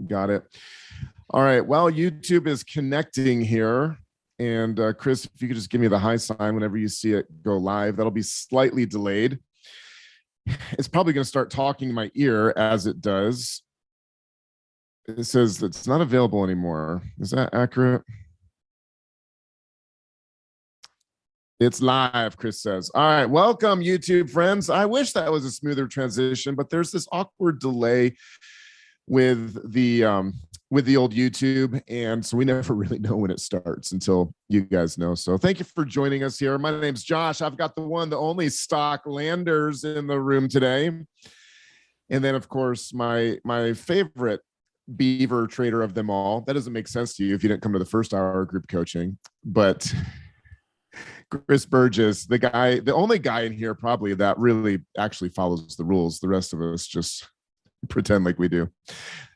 Got it. All right. Well, YouTube is connecting here. And Chris, if you could just give me the high sign whenever you see it go live, that'll be slightly delayed. It's probably going to start talking in my ear as it does. It says it's not available anymore. Is that accurate? It's live, Chris says. All right, welcome, YouTube friends. I wish that was a smoother transition, but there's this awkward delay with the old YouTube, and so we never really know when it starts until you guys know. So thank you for joining us here. My name's Josh. I've got the one, the only Stock Landers in the room today, and then of course my favorite beaver trader of them all. That doesn't make sense to you if you didn't come to the first hour group coaching, but Chris Burgess, the only guy in here probably that really actually follows the rules. The rest of us just pretend like we do.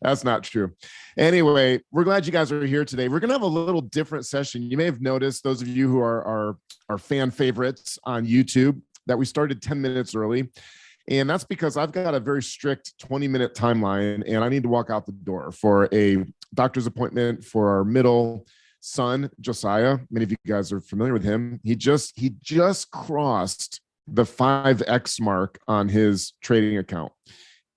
That's not true. Anyway, we're glad you guys are here today. We're going to have a little different session. You may have noticed, those of you who are fan favorites on YouTube, that we started 10 minutes early. And that's because I've got a very strict 20-minute timeline, and I need to walk out the door for a doctor's appointment for our middle son, Josiah. Many of you guys are familiar with him. He just crossed the 5X mark on his trading account.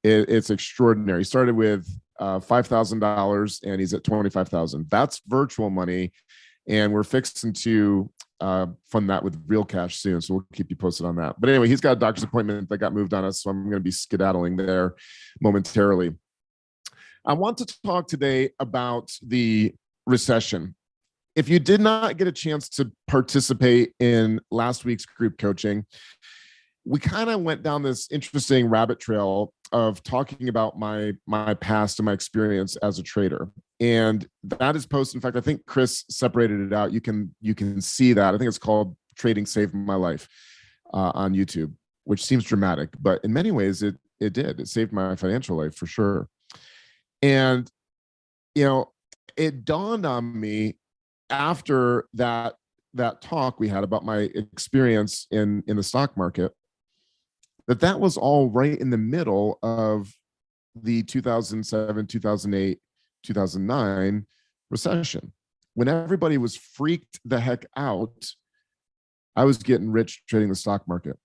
It's extraordinary. He started with $5,000 and he's at $25,000. That's virtual money, and we're fixing to fund that with real cash soon. So we'll keep you posted on that. But anyway, he's got a doctor's appointment that got moved on us, so I'm going to be skedaddling there momentarily. I want to talk today about the recession. If you did not get a chance to participate in last week's group coaching, we kind of went down this interesting rabbit trail of talking about my past and my experience as a trader. And that is posted. In fact, I think Chris separated it out. You can see that. I think it's called Trading Saved My Life on YouTube, which seems dramatic, but in many ways it did. It saved my financial life for sure. And, it dawned on me after that talk we had about my experience in the stock market, that was all right in the middle of the 2007, 2008, 2009 recession. When everybody was freaked the heck out, I was getting rich trading the stock market.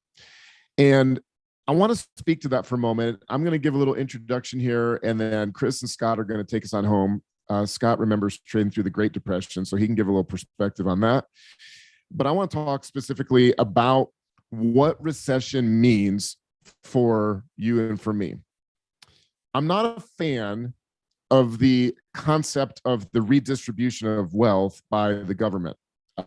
And I want to speak to that for a moment. I'm going to give a little introduction here, and then Chris and Scott are going to take us on home. Scott remembers trading through the Great Depression, so he can give a little perspective on that. But I want to talk specifically about what recession means for you and for me. I'm not a fan of the concept of the redistribution of wealth by the government.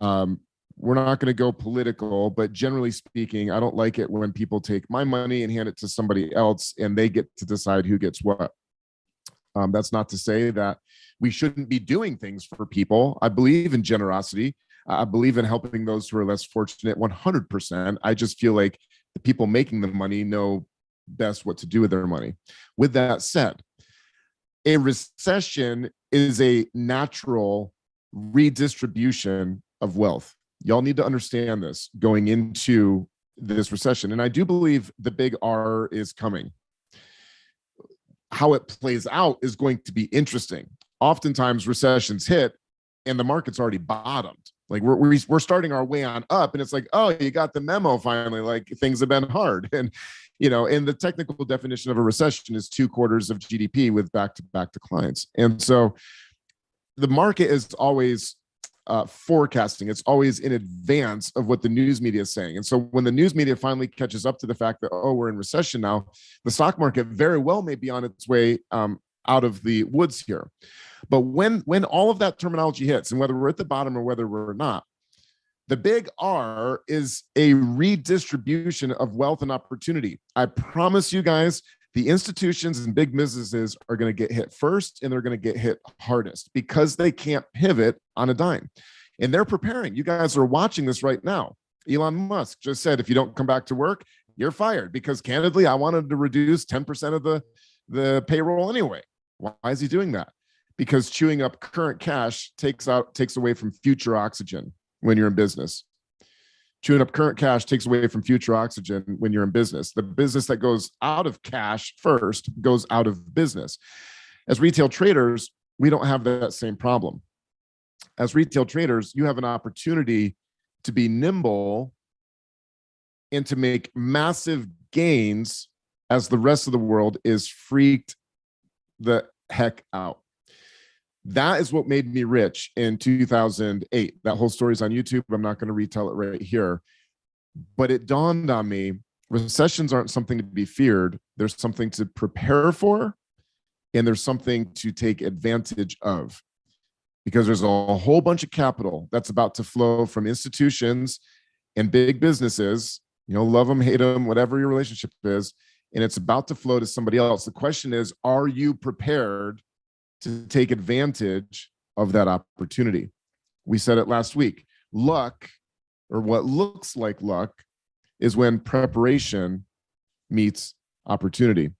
We're not going to go political, but generally speaking, I don't like it when people take my money and hand it to somebody else and they get to decide who gets what. That's not to say that we shouldn't be doing things for people. I believe in generosity. I believe in helping those who are less fortunate 100%. I just feel like the people making the money know best what to do with their money. With that said, a recession is a natural redistribution of wealth. Y'all need to understand this going into this recession. And I do believe the big R is coming. How it plays out is going to be interesting. Oftentimes recessions hit and the market's already bottomed. Like we're starting our way on up, and it's like, oh, you got the memo finally. Like things have been hard, and and the technical definition of a recession is 2 quarters of GDP with back-to-back declines. And so the market is always forecasting. It's always in advance of what the news media is saying. And so when the news media finally catches up to the fact that, oh, we're in recession now, the stock market very well may be on its way out of the woods here. But when all of that terminology hits, and whether we're at the bottom or whether we're not, the big R is a redistribution of wealth and opportunity. I promise you guys, the institutions and big businesses are going to get hit first, and they're going to get hit hardest because they can't pivot on a dime. And they're preparing. You guys are watching this right now. Elon Musk just said, if you don't come back to work, you're fired, because candidly, I wanted to reduce 10% of the payroll anyway. Why is he doing that? Because chewing up current cash takes away from future oxygen when you're in business. Chewing up current cash takes away from future oxygen when you're in business. The business that goes out of cash first goes out of business. As retail traders, we don't have that same problem. As retail traders, you have an opportunity to be nimble and to make massive gains as the rest of the world is freaked the heck out. That is what made me rich in 2008. That whole story is on YouTube. I'm not going to retell it right here. But it dawned on me, recessions aren't something to be feared. There's something to prepare for, and there's something to take advantage of. Because there's a whole bunch of capital that's about to flow from institutions and big businesses, love them, hate them, whatever your relationship is, and it's about to flow to somebody else. The question is, are you prepared to take advantage of that opportunity? We said it last week. Luck, or what looks like luck, is when preparation meets opportunity.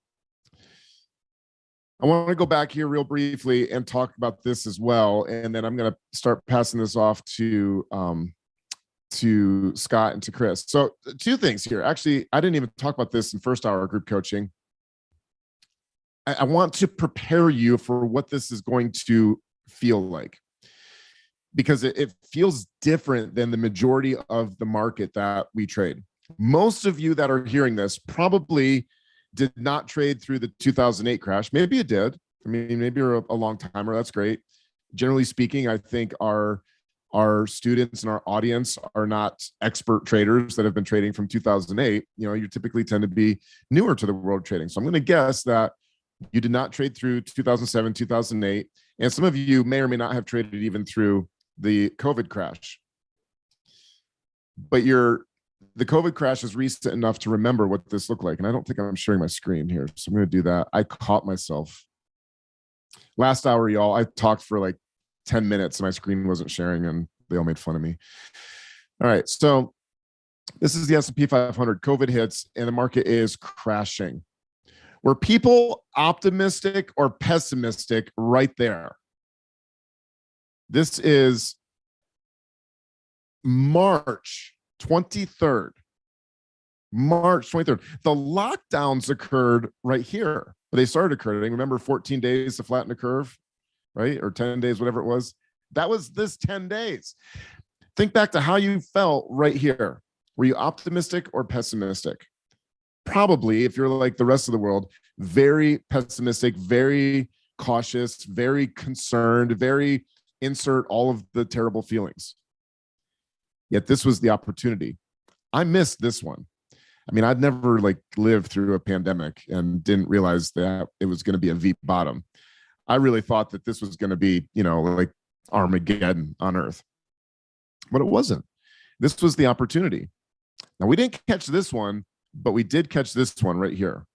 I want to go back here real briefly and talk about this as well, and then I'm going to start passing this off to Scott and to Chris. So 2 things here. Actually, I didn't even talk about this in first hour group coaching. I want to prepare you for what this is going to feel like, because it feels different than the majority of the market that we trade. Most of you that are hearing this probably did not trade through the 2008 crash. Maybe you did. I mean, maybe you're a long timer. That's great. Generally speaking, I think our students and our audience are not expert traders that have been trading from 2008. You typically tend to be newer to the world of trading. So I'm going to guess that you did not trade through 2007, 2008. And some of you may or may not have traded even through the COVID crash. But the COVID crash is recent enough to remember what this looked like. And I don't think I'm sharing my screen here. So I'm going to do that. I caught myself. Last hour, y'all, I talked for like 10 minutes and my screen wasn't sharing and they all made fun of me. All right. So this is the S&P 500. COVID hits and the market is crashing. Were people optimistic or pessimistic right there? This is March 23rd. March 23rd. The lockdowns occurred right here. They started occurring. Remember 14 days to flatten the curve, right? Or 10 days, whatever it was. That was this 10 days. Think back to how you felt right here. Were you optimistic or pessimistic? Probably, if you're like the rest of the world, very pessimistic, very cautious, very concerned, very insert all of the terrible feelings. Yet this was the opportunity. I missed this one. I mean, I'd never lived through a pandemic and didn't realize that it was going to be a V bottom. I really thought that this was going to be, like Armageddon on Earth. But it wasn't. This was the opportunity. Now, we didn't catch this one, but we did catch this one right here.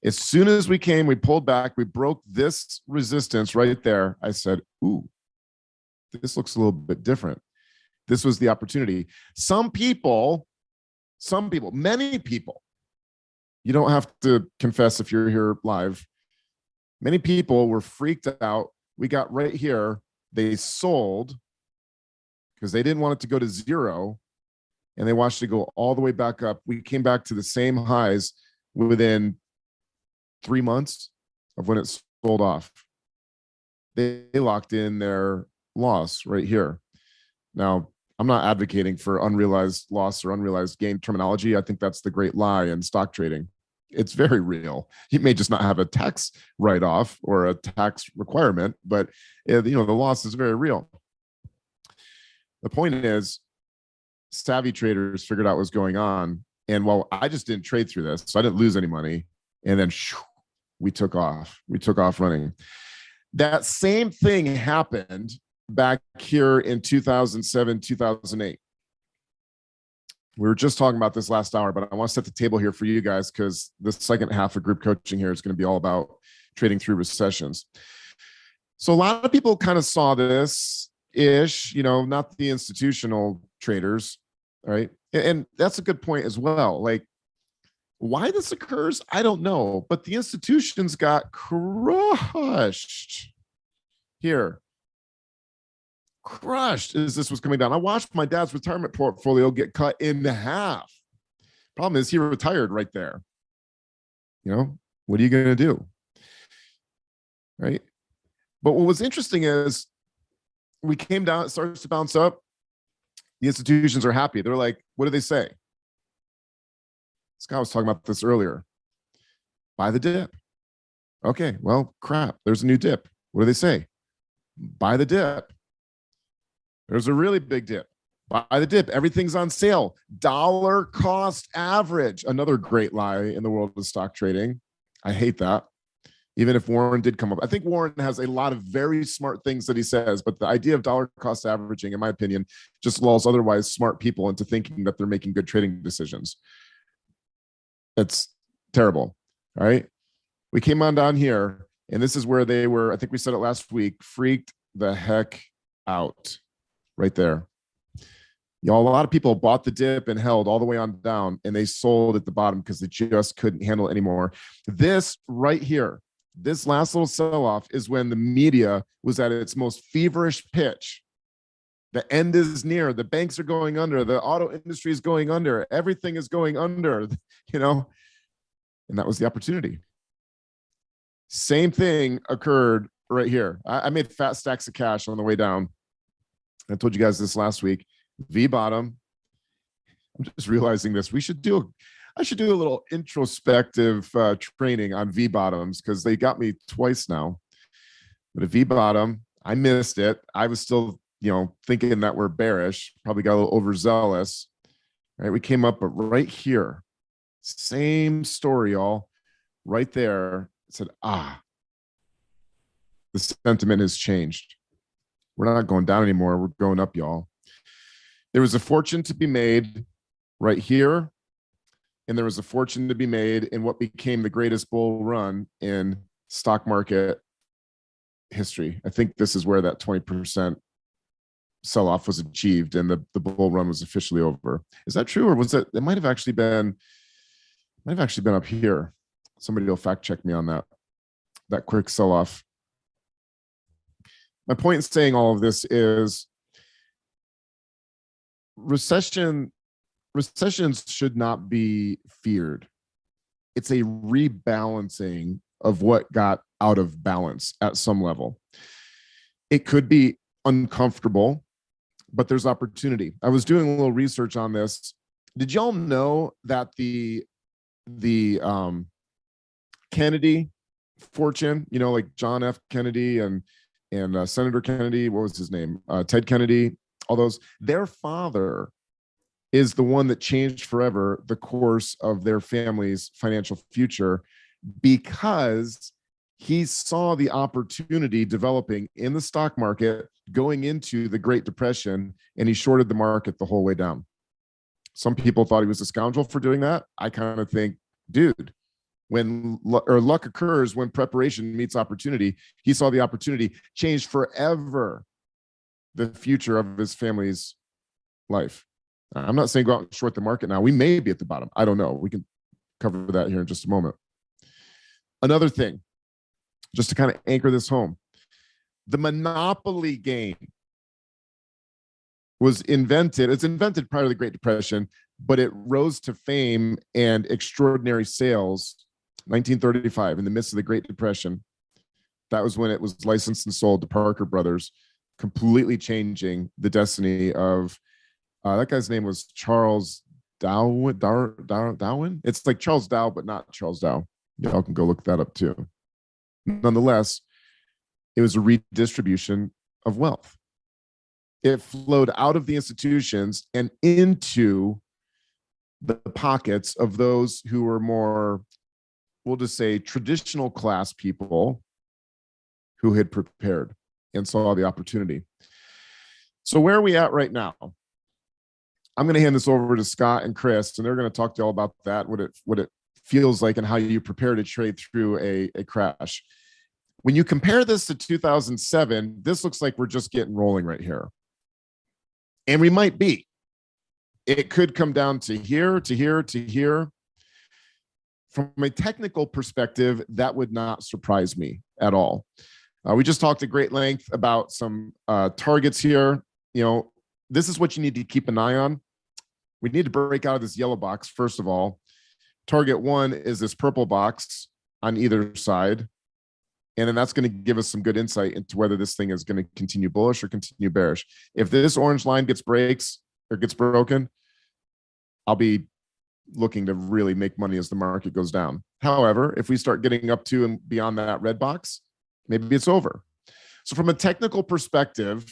As soon as we came, we pulled back, we broke this resistance right there. I said, ooh, this looks a little bit different. This was the opportunity. Many people, you don't have to confess if you're here live. Many people were freaked out. We got right here. They sold because they didn't want it to go to zero. And they watched it go all the way back up. We came back to the same highs within 3 months of when it sold off. They locked in their loss right here. Now, I'm not advocating for unrealized loss or unrealized gain terminology. I think that's the great lie in stock trading. It's very real. You may just not have a tax write-off or a tax requirement, but the loss is very real. The point is, savvy traders figured out what was going on. And while I just didn't trade through this, so I didn't lose any money. And then we took off. We took off running. That same thing happened back here in 2007, 2008. We were just talking about this last hour, but I want to set the table here for you guys because the second half of group coaching here is going to be all about trading through recessions. So a lot of people kind of saw this ish, not the institutional traders, right? And that's a good point as well. Like, why this occurs, I don't know, but the institutions got crushed here. Crushed as this was coming down. I watched my dad's retirement portfolio get cut in half. Problem is, he retired right there. What are you going to do? right? But what was interesting is we came down, it starts to bounce up. The institutions are happy. They're like, what do they say? Scott was talking about this earlier. Buy the dip. Okay, well, crap. There's a new dip. What do they say? Buy the dip. There's a really big dip. Buy the dip. Everything's on sale. Dollar cost average. Another great lie in the world of stock trading. I hate that. Even if Warren did come up. I think Warren has a lot of very smart things that he says, but the idea of dollar cost averaging, in my opinion, just lulls otherwise smart people into thinking that they're making good trading decisions. It's terrible. All right. We came on down here, and this is where they were, I think we said it last week, freaked the heck out right there. Y'all, a lot of people bought the dip and held all the way on down, and they sold at the bottom because they just couldn't handle it anymore. This right here, this last little sell-off is when the media was at its most feverish pitch. The end is near. The banks are going under. The auto industry is going under. Everything is going under, you know, and that was the opportunity. Same thing occurred right here. I made fat stacks of cash on the way down. I told you guys this last week. V bottom. I'm just realizing this. I should do a little introspective training on V bottoms because they got me twice now. But a V bottom, I missed it. I was still, thinking that we're bearish. Probably got a little overzealous. All right, we came up, but right here, same story, y'all. Right there, it said, the sentiment has changed. We're not going down anymore. We're going up, y'all. There was a fortune to be made right here, and there was a fortune to be made in what became the greatest bull run in stock market history. I think this is where that 20% sell-off was achieved and the bull run was officially over. Is that true, or was it might have actually been up here? Somebody will fact check me on that quick sell-off. My point in saying all of this is recessions should not be feared. It's a rebalancing of what got out of balance at some level. It could be uncomfortable, but there's opportunity. I was doing a little research on this. Did y'all know that the Kennedy fortune, like John F. Kennedy and Senator Kennedy, what was his name? Ted Kennedy, all those, their father is the one that changed forever the course of their family's financial future because he saw the opportunity developing in the stock market going into the Great Depression, and he shorted the market the whole way down. Some people thought he was a scoundrel for doing that. I kind of think, dude, when luck occurs, when preparation meets opportunity, he saw the opportunity change forever the future of his family's life. I'm not saying go out and short the market now. We may be at the bottom. I don't know. We can cover that here in just a moment. Another thing, just to kind of anchor this home, the monopoly game was invented. It's invented prior to the Great Depression, but it rose to fame and extraordinary sales 1935 in the midst of the Great Depression. That was when it was licensed and sold to Parker Brothers, completely changing the destiny of that guy's name was Charles Darwin. It's like Charles Dow, but not Charles Dow. Y'all can go look that up too. Nonetheless, it was a redistribution of wealth. It flowed out of the institutions and into the pockets of those who were more, we'll just say, traditional class people who had prepared and saw the opportunity. So where are we at right now? I'm going to hand this over to Scott and Chris, and they're going to talk to you all about that, what it feels like and how you prepare to trade through a crash. When you compare this to 2007, this looks like we're just getting rolling right here. And we might be. It could come down to here, to here, to here. From a technical perspective, that would not surprise me at all. We just talked at great length about some targets here. This is what you need to keep an eye on. We need to break out of this yellow box, first of all. Target one is this purple box on either side. And then that's going to give us some good insight into whether this thing is going to continue bullish or continue bearish. If this orange line gets broken, I'll be looking to really make money as the market goes down. However, if we start getting up to and beyond that red box, maybe it's over. So from a technical perspective,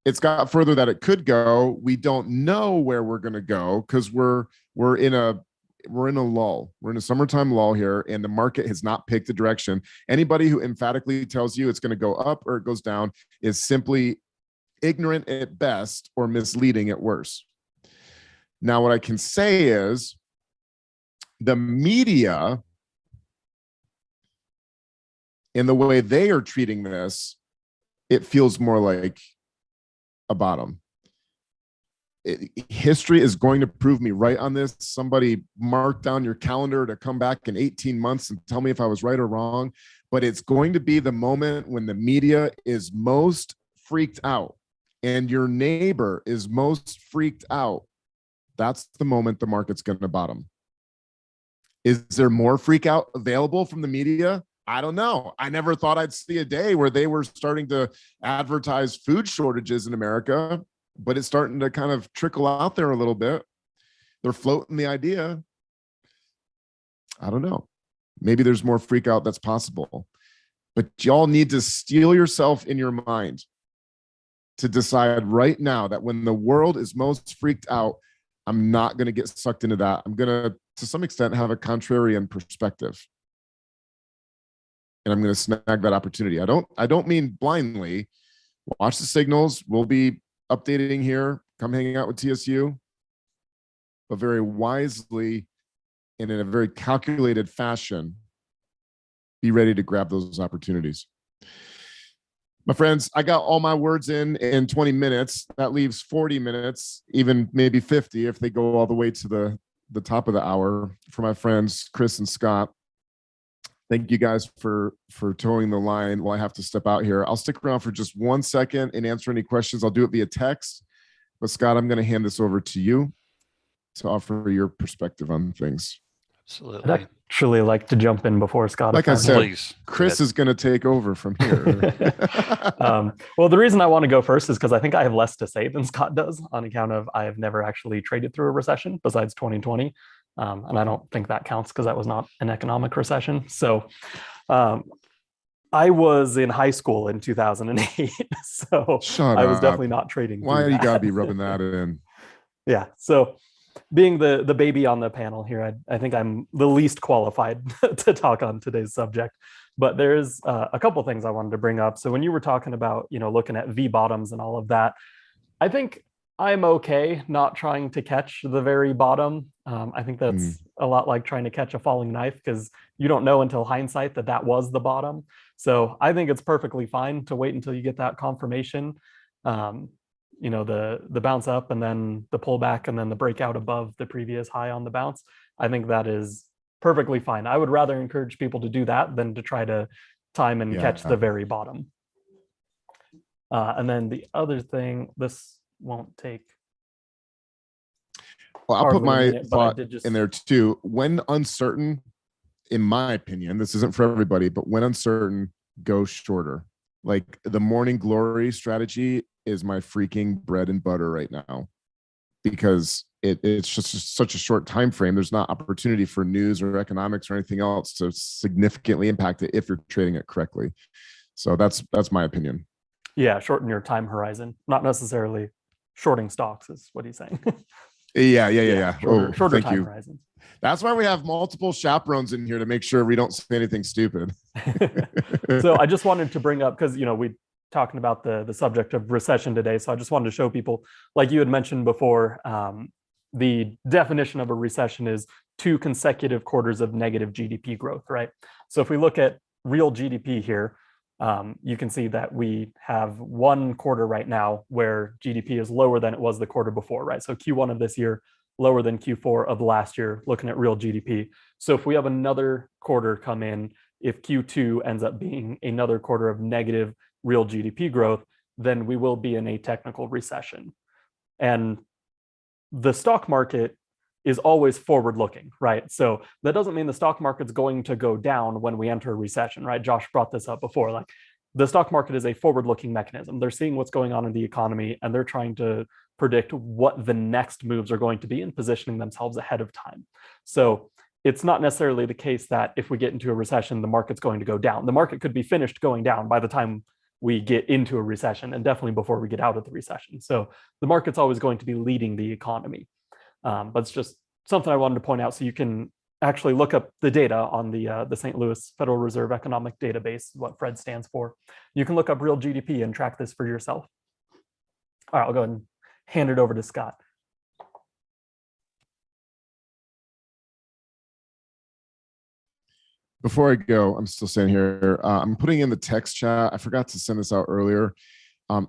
it's got further that it could go. We don't know where we're going to go because we're in a lull. We're in a summertime lull here, and the market has not picked a direction. Anybody who emphatically tells you it's going to go up or it goes down is simply ignorant at best or misleading at worst. Now, what I can say is the media and the way they are treating this, it feels more like a bottom. History is going to prove me right on this. Somebody mark down your calendar to come back in 18 months and tell me if I was right or wrong. But it's going to be the moment when the media is most freaked out and your neighbor is most freaked out. That's the moment the market's going to bottom. Is there more freak out available from the media? I don't know. I never thought I'd see a day where they were starting to advertise food shortages in America, but it's starting to kind of trickle out there a little bit. They're floating the idea. I don't know. Maybe there's more freak out that's possible, but y'all need to steel yourself in your mind to decide right now that when the world is most freaked out, I'm not going to get sucked into that. I'm going to some extent, have a contrarian perspective. And I'm going to snag that opportunity. I don't mean blindly. Watch the signals. We'll be updating here. Come hanging out with TSU, but very wisely and in a very calculated fashion, be ready to grab those opportunities. My friends, I got all my words in 20 minutes. That leaves 40 minutes, even maybe 50 if they go all the way to the top of the hour for my friends, Chris and Scott. Thank you guys for towing the line while I have to step out here. I'll stick around for just 1 second and answer any questions. I'll do it via text. But Scott, I'm going to hand this over to you to offer your perspective on things. Absolutely. I'd actually like to jump in before Scott. Like I said, Please. Chris is going to take over from here. Well, the reason I want to go first is because I think I have less to say than Scott does on account of I have never actually traded through a recession besides 2020. And I don't think that counts because that was not an economic recession. So I was in high school in 2008. So I was definitely not trading. Why you got to be rubbing that in? Yeah. So being the baby on the panel here, I think I'm the least qualified to talk on today's subject. But there's a couple things I wanted to bring up. So when you were talking about, looking at V bottoms and all of that, I think I'm okay not trying to catch the very bottom. I think that's a lot like trying to catch a falling knife because you don't know until hindsight that was the bottom. So I think it's perfectly fine to wait until you get that confirmation. The bounce up and then the pullback and then the breakout above the previous high on the bounce. I think that is perfectly fine. I would rather encourage people to do that than to try to time and catch the very bottom. And then the other thing, this won't take. Well, I'll put my thought in there too. When uncertain, in my opinion, this isn't for everybody, but when uncertain, go shorter. Like the morning glory strategy is my freaking bread and butter right now because it's just such a short time frame. There's not opportunity for news or economics or anything else to significantly impact it if you're trading it correctly. So that's my opinion. Yeah, shorten your time horizon, not necessarily shorting stocks is what he's saying. Yeah. Shorter time horizons. That's why we have multiple chaperones in here to make sure we don't say anything stupid. So I just wanted to bring up, because we talking about the subject of recession today. So I just wanted to show people, like you had mentioned before, the definition of a recession is 2 consecutive quarters of negative GDP growth, right? So if we look at real GDP here, you can see that we have 1 quarter right now where GDP is lower than it was the quarter before, right? So Q1 of this year, lower than Q4 of last year, looking at real GDP. So if we have another quarter come in, if Q2 ends up being another quarter of negative real GDP growth, then we will be in a technical recession. And the stock market is always forward looking, right? So that doesn't mean the stock market's going to go down when we enter a recession, right? Josh brought this up before. Like, the stock market is a forward looking mechanism. They're seeing what's going on in the economy and they're trying to predict what the next moves are going to be and positioning themselves ahead of time. So it's not necessarily the case that if we get into a recession, the market's going to go down. The market could be finished going down by the time we get into a recession, and definitely before we get out of the recession. So the market's always going to be leading the economy. But it's just something I wanted to point out so you can actually look up the data on the St. Louis Federal Reserve Economic Database, what FRED stands for. You can look up real GDP and track this for yourself. All right, I'll go ahead and hand it over to Scott. Before I go, I'm still standing here. I'm putting in the text chat. I forgot to send this out earlier.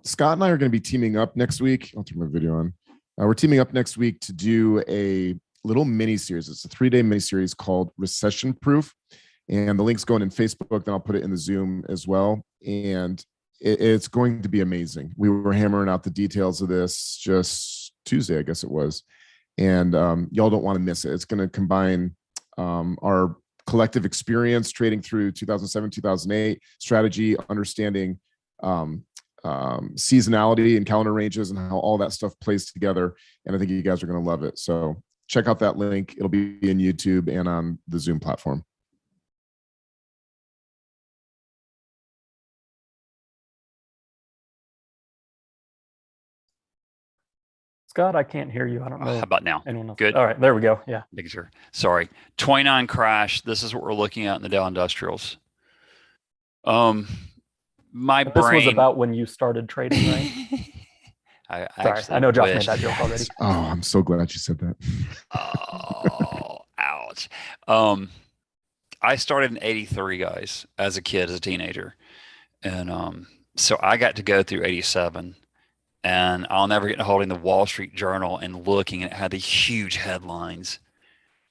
Scott and I are going to be teaming up next week. I'll turn my video on. We're teaming up next week to do a little mini series. It's a 3-day mini series called Recession Proof. And the link's going in Facebook. Then I'll put it in the Zoom as well. And it's going to be amazing. We were hammering out the details of this just Tuesday, I guess it was. And y'all don't want to miss it. It's going to combine our collective experience trading through 2007, 2008, strategy, understanding seasonality and calendar ranges and how all that stuff plays together. And I think you guys are going to love it. So check out that link. It'll be in YouTube and on the Zoom platform. Scott, I can't hear you. I don't know. How about now? Anyone else? Good. All right, there we go. Yeah. Making sure. Sorry. 29 crash. This is what we're looking at in the Dow Industrials. My This brain was about when you started trading, right? Sorry, I know Josh made that joke already. Oh, I'm so glad you said that. Oh, ouch. I started in 83, guys, as a kid, as a teenager. And so I got to go through 87. And I'll never get holding the Wall Street Journal and looking, and it had these huge headlines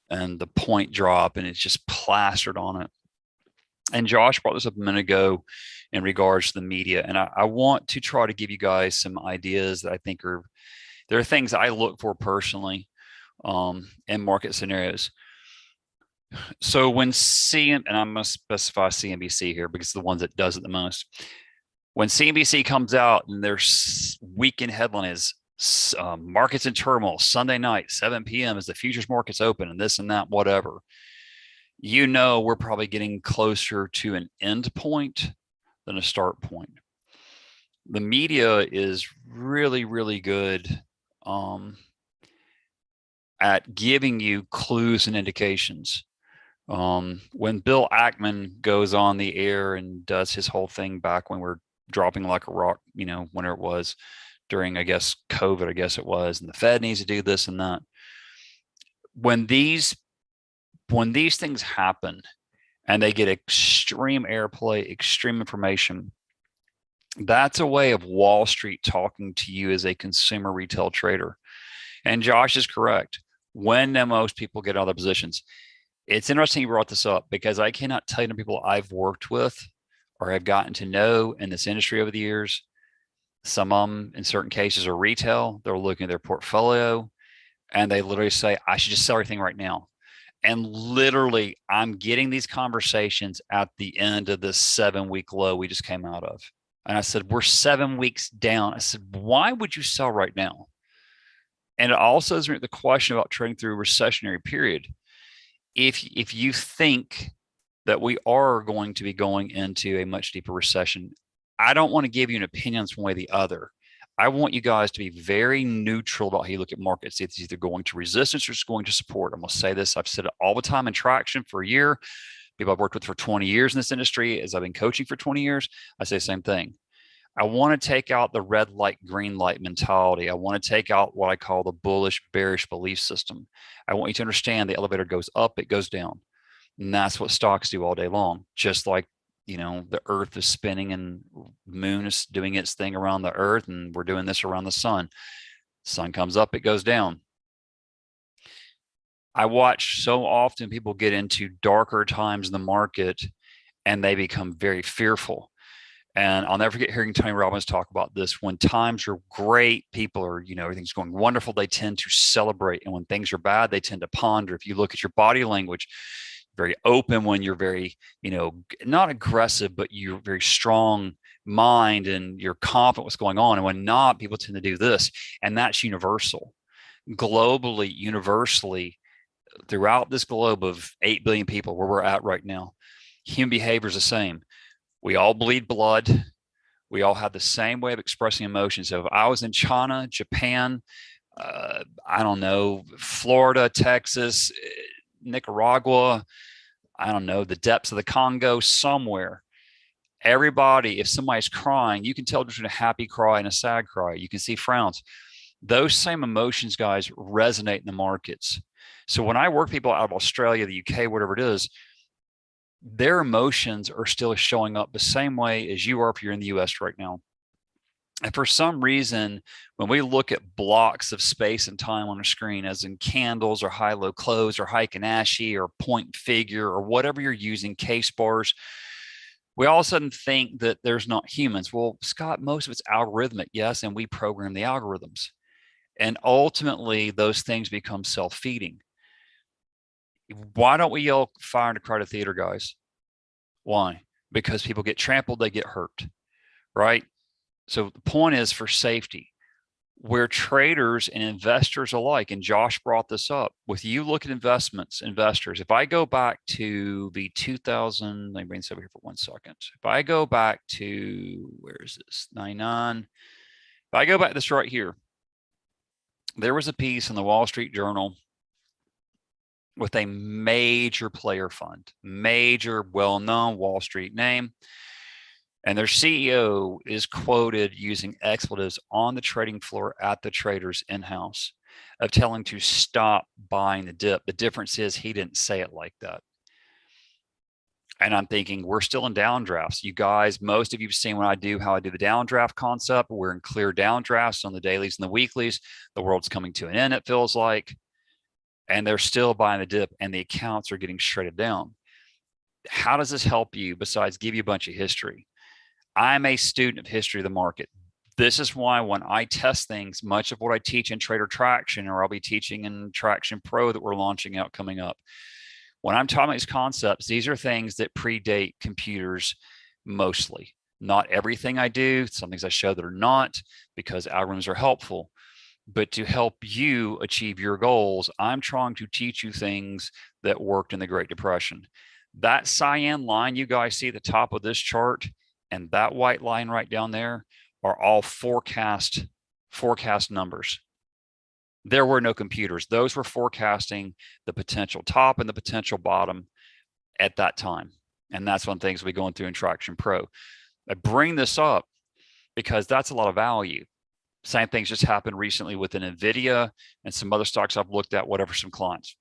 and the point drop, and it's just plastered on it. And Josh brought this up a minute ago in regards to the media. And I want to try to give you guys some ideas that I think there are things I look for personally in market scenarios. So when and I'm going to specify CNBC here because it's the ones that does it the most. When CNBC comes out and their weekend headline is markets in turmoil, Sunday night, 7 p.m. as the futures markets open and this and that, whatever, you know we're probably getting closer to an end point than a start point. The media is really, really good at giving you clues and indications. When Bill Ackman goes on the air and does his whole thing back when we're dropping like a rock, you know, whenever it was during, I guess, COVID, I guess it was, and the Fed needs to do this and that. When these things happen and they get extreme airplay, extreme information, that's a way of Wall Street talking to you as a consumer retail trader. And Josh is correct. When most people get out of their positions, it's interesting you brought this up because I cannot tell you the people I've worked with or have gotten to know in this industry over the years. Some of them, in certain cases, are retail. They're looking at their portfolio and they literally say, I should just sell everything right now. And literally, I'm getting these conversations at the end of this 7-week low we just came out of. And I said, we're 7 weeks down. I said, why would you sell right now? And it also is the question about trading through a recessionary period. If you think that we are going to be going into a much deeper recession, I don't want to give you an opinion one way or the other. I want you guys to be very neutral about how you look at markets. It's either going to resistance or it's going to support. I'm going to say this. I've said it all the time in traction for a year. People I've worked with for 20 years in this industry, as I've been coaching for 20 years, I say the same thing. I want to take out the red light, green light mentality. I want to take out what I call the bullish, bearish belief system. I want you to understand the elevator goes up, it goes down. And that's what stocks do all day long. Just like, you know, the earth is spinning and moon is doing its thing around the earth and we're doing this around the sun. Sun comes up, it goes down. I watch so often people get into darker times in the market and they become very fearful. And I'll never forget hearing Tony Robbins talk about this. When times are great, people are, everything's going wonderful, they tend to celebrate. And when things are bad, they tend to ponder. If you look at your body language, very open when you're very, not aggressive, but you're very strong mind and you're confident what's going on. And when not, people tend to do this. And that's universal. Globally, universally, throughout this globe of 8 billion people, where we're at right now, human behavior is the same. We all bleed blood. We all have the same way of expressing emotions. So if I was in China, Japan, I don't know, Florida, Texas, Nicaragua, I don't know, the depths of the Congo, somewhere, everybody, if somebody's crying, you can tell between a happy cry and a sad cry. You can see frowns. Those same emotions, guys, resonate in the markets. So when I work people out of Australia, the UK, whatever it is, their emotions are still showing up the same way as you are if you're in the US right now. And for some reason, when we look at blocks of space and time on a screen, as in candles or high-low close or Heikin-Ashi or point figure or whatever you're using, case bars, we all of a sudden think that there's not humans. Well, Scott, most of it's algorithmic, yes, and we program the algorithms. And ultimately, those things become self-feeding. Why don't we yell fire in the crowded theater, guys? Why? Because people get trampled, they get hurt, right? So the point is for safety. Where traders and investors alike, and Josh brought this up, with you look at investors, if I go back to the 2000, let me bring this over here for 1 second. If I go back to, where is this, 99, if I go back to this right here, there was a piece in the Wall Street Journal with a major player fund, major, well-known Wall Street name. And their CEO is quoted using expletives on the trading floor at the traders in-house of telling to stop buying the dip. The difference is he didn't say it like that. And I'm thinking, we're still in downdrafts. You guys, most of you have seen how I do the downdraft concept. We're in clear downdrafts on the dailies and the weeklies. The world's coming to an end, it feels like. And they're still buying the dip and the accounts are getting shredded down. How does this help you besides give you a bunch of history? I'm a student of history of the market. This is why when I test things, much of what I teach in Trader Traction, or I'll be teaching in Traction Pro that we're launching out coming up. When I'm talking about these concepts, these are things that predate computers mostly. Not everything I do, some things I show that are not, because algorithms are helpful. But to help you achieve your goals, I'm trying to teach you things that worked in the Great Depression. That cyan line you guys see at the top of this chart and that white line right down there are all forecast numbers. There were no computers. Those were forecasting the potential top and the potential bottom at that time. And that's one of the things we're going through in Traction Pro. I bring this up because that's a lot of value. Same things just happened recently with an NVIDIA and some other stocks I've looked at, whatever, some clients.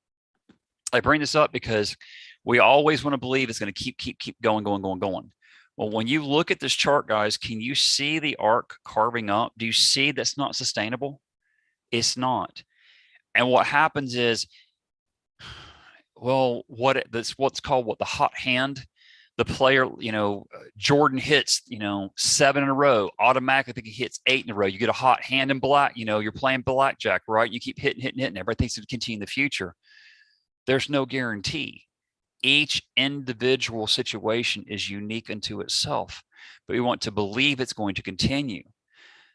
I bring this up because we always want to believe it's going to keep going. Well, when you look at this chart, guys, can you see the arc carving up? Do you see that's not sustainable? It's not. And what happens is, well, what's called the hot hand. The player, Jordan hits, 7 in a row, automatically think he hits 8 in a row. You get a hot hand in black, you're playing blackjack, right? You keep hitting. Everybody thinks it'll continue in the future. There's no guarantee. Each individual situation is unique unto itself, but we want to believe it's going to continue.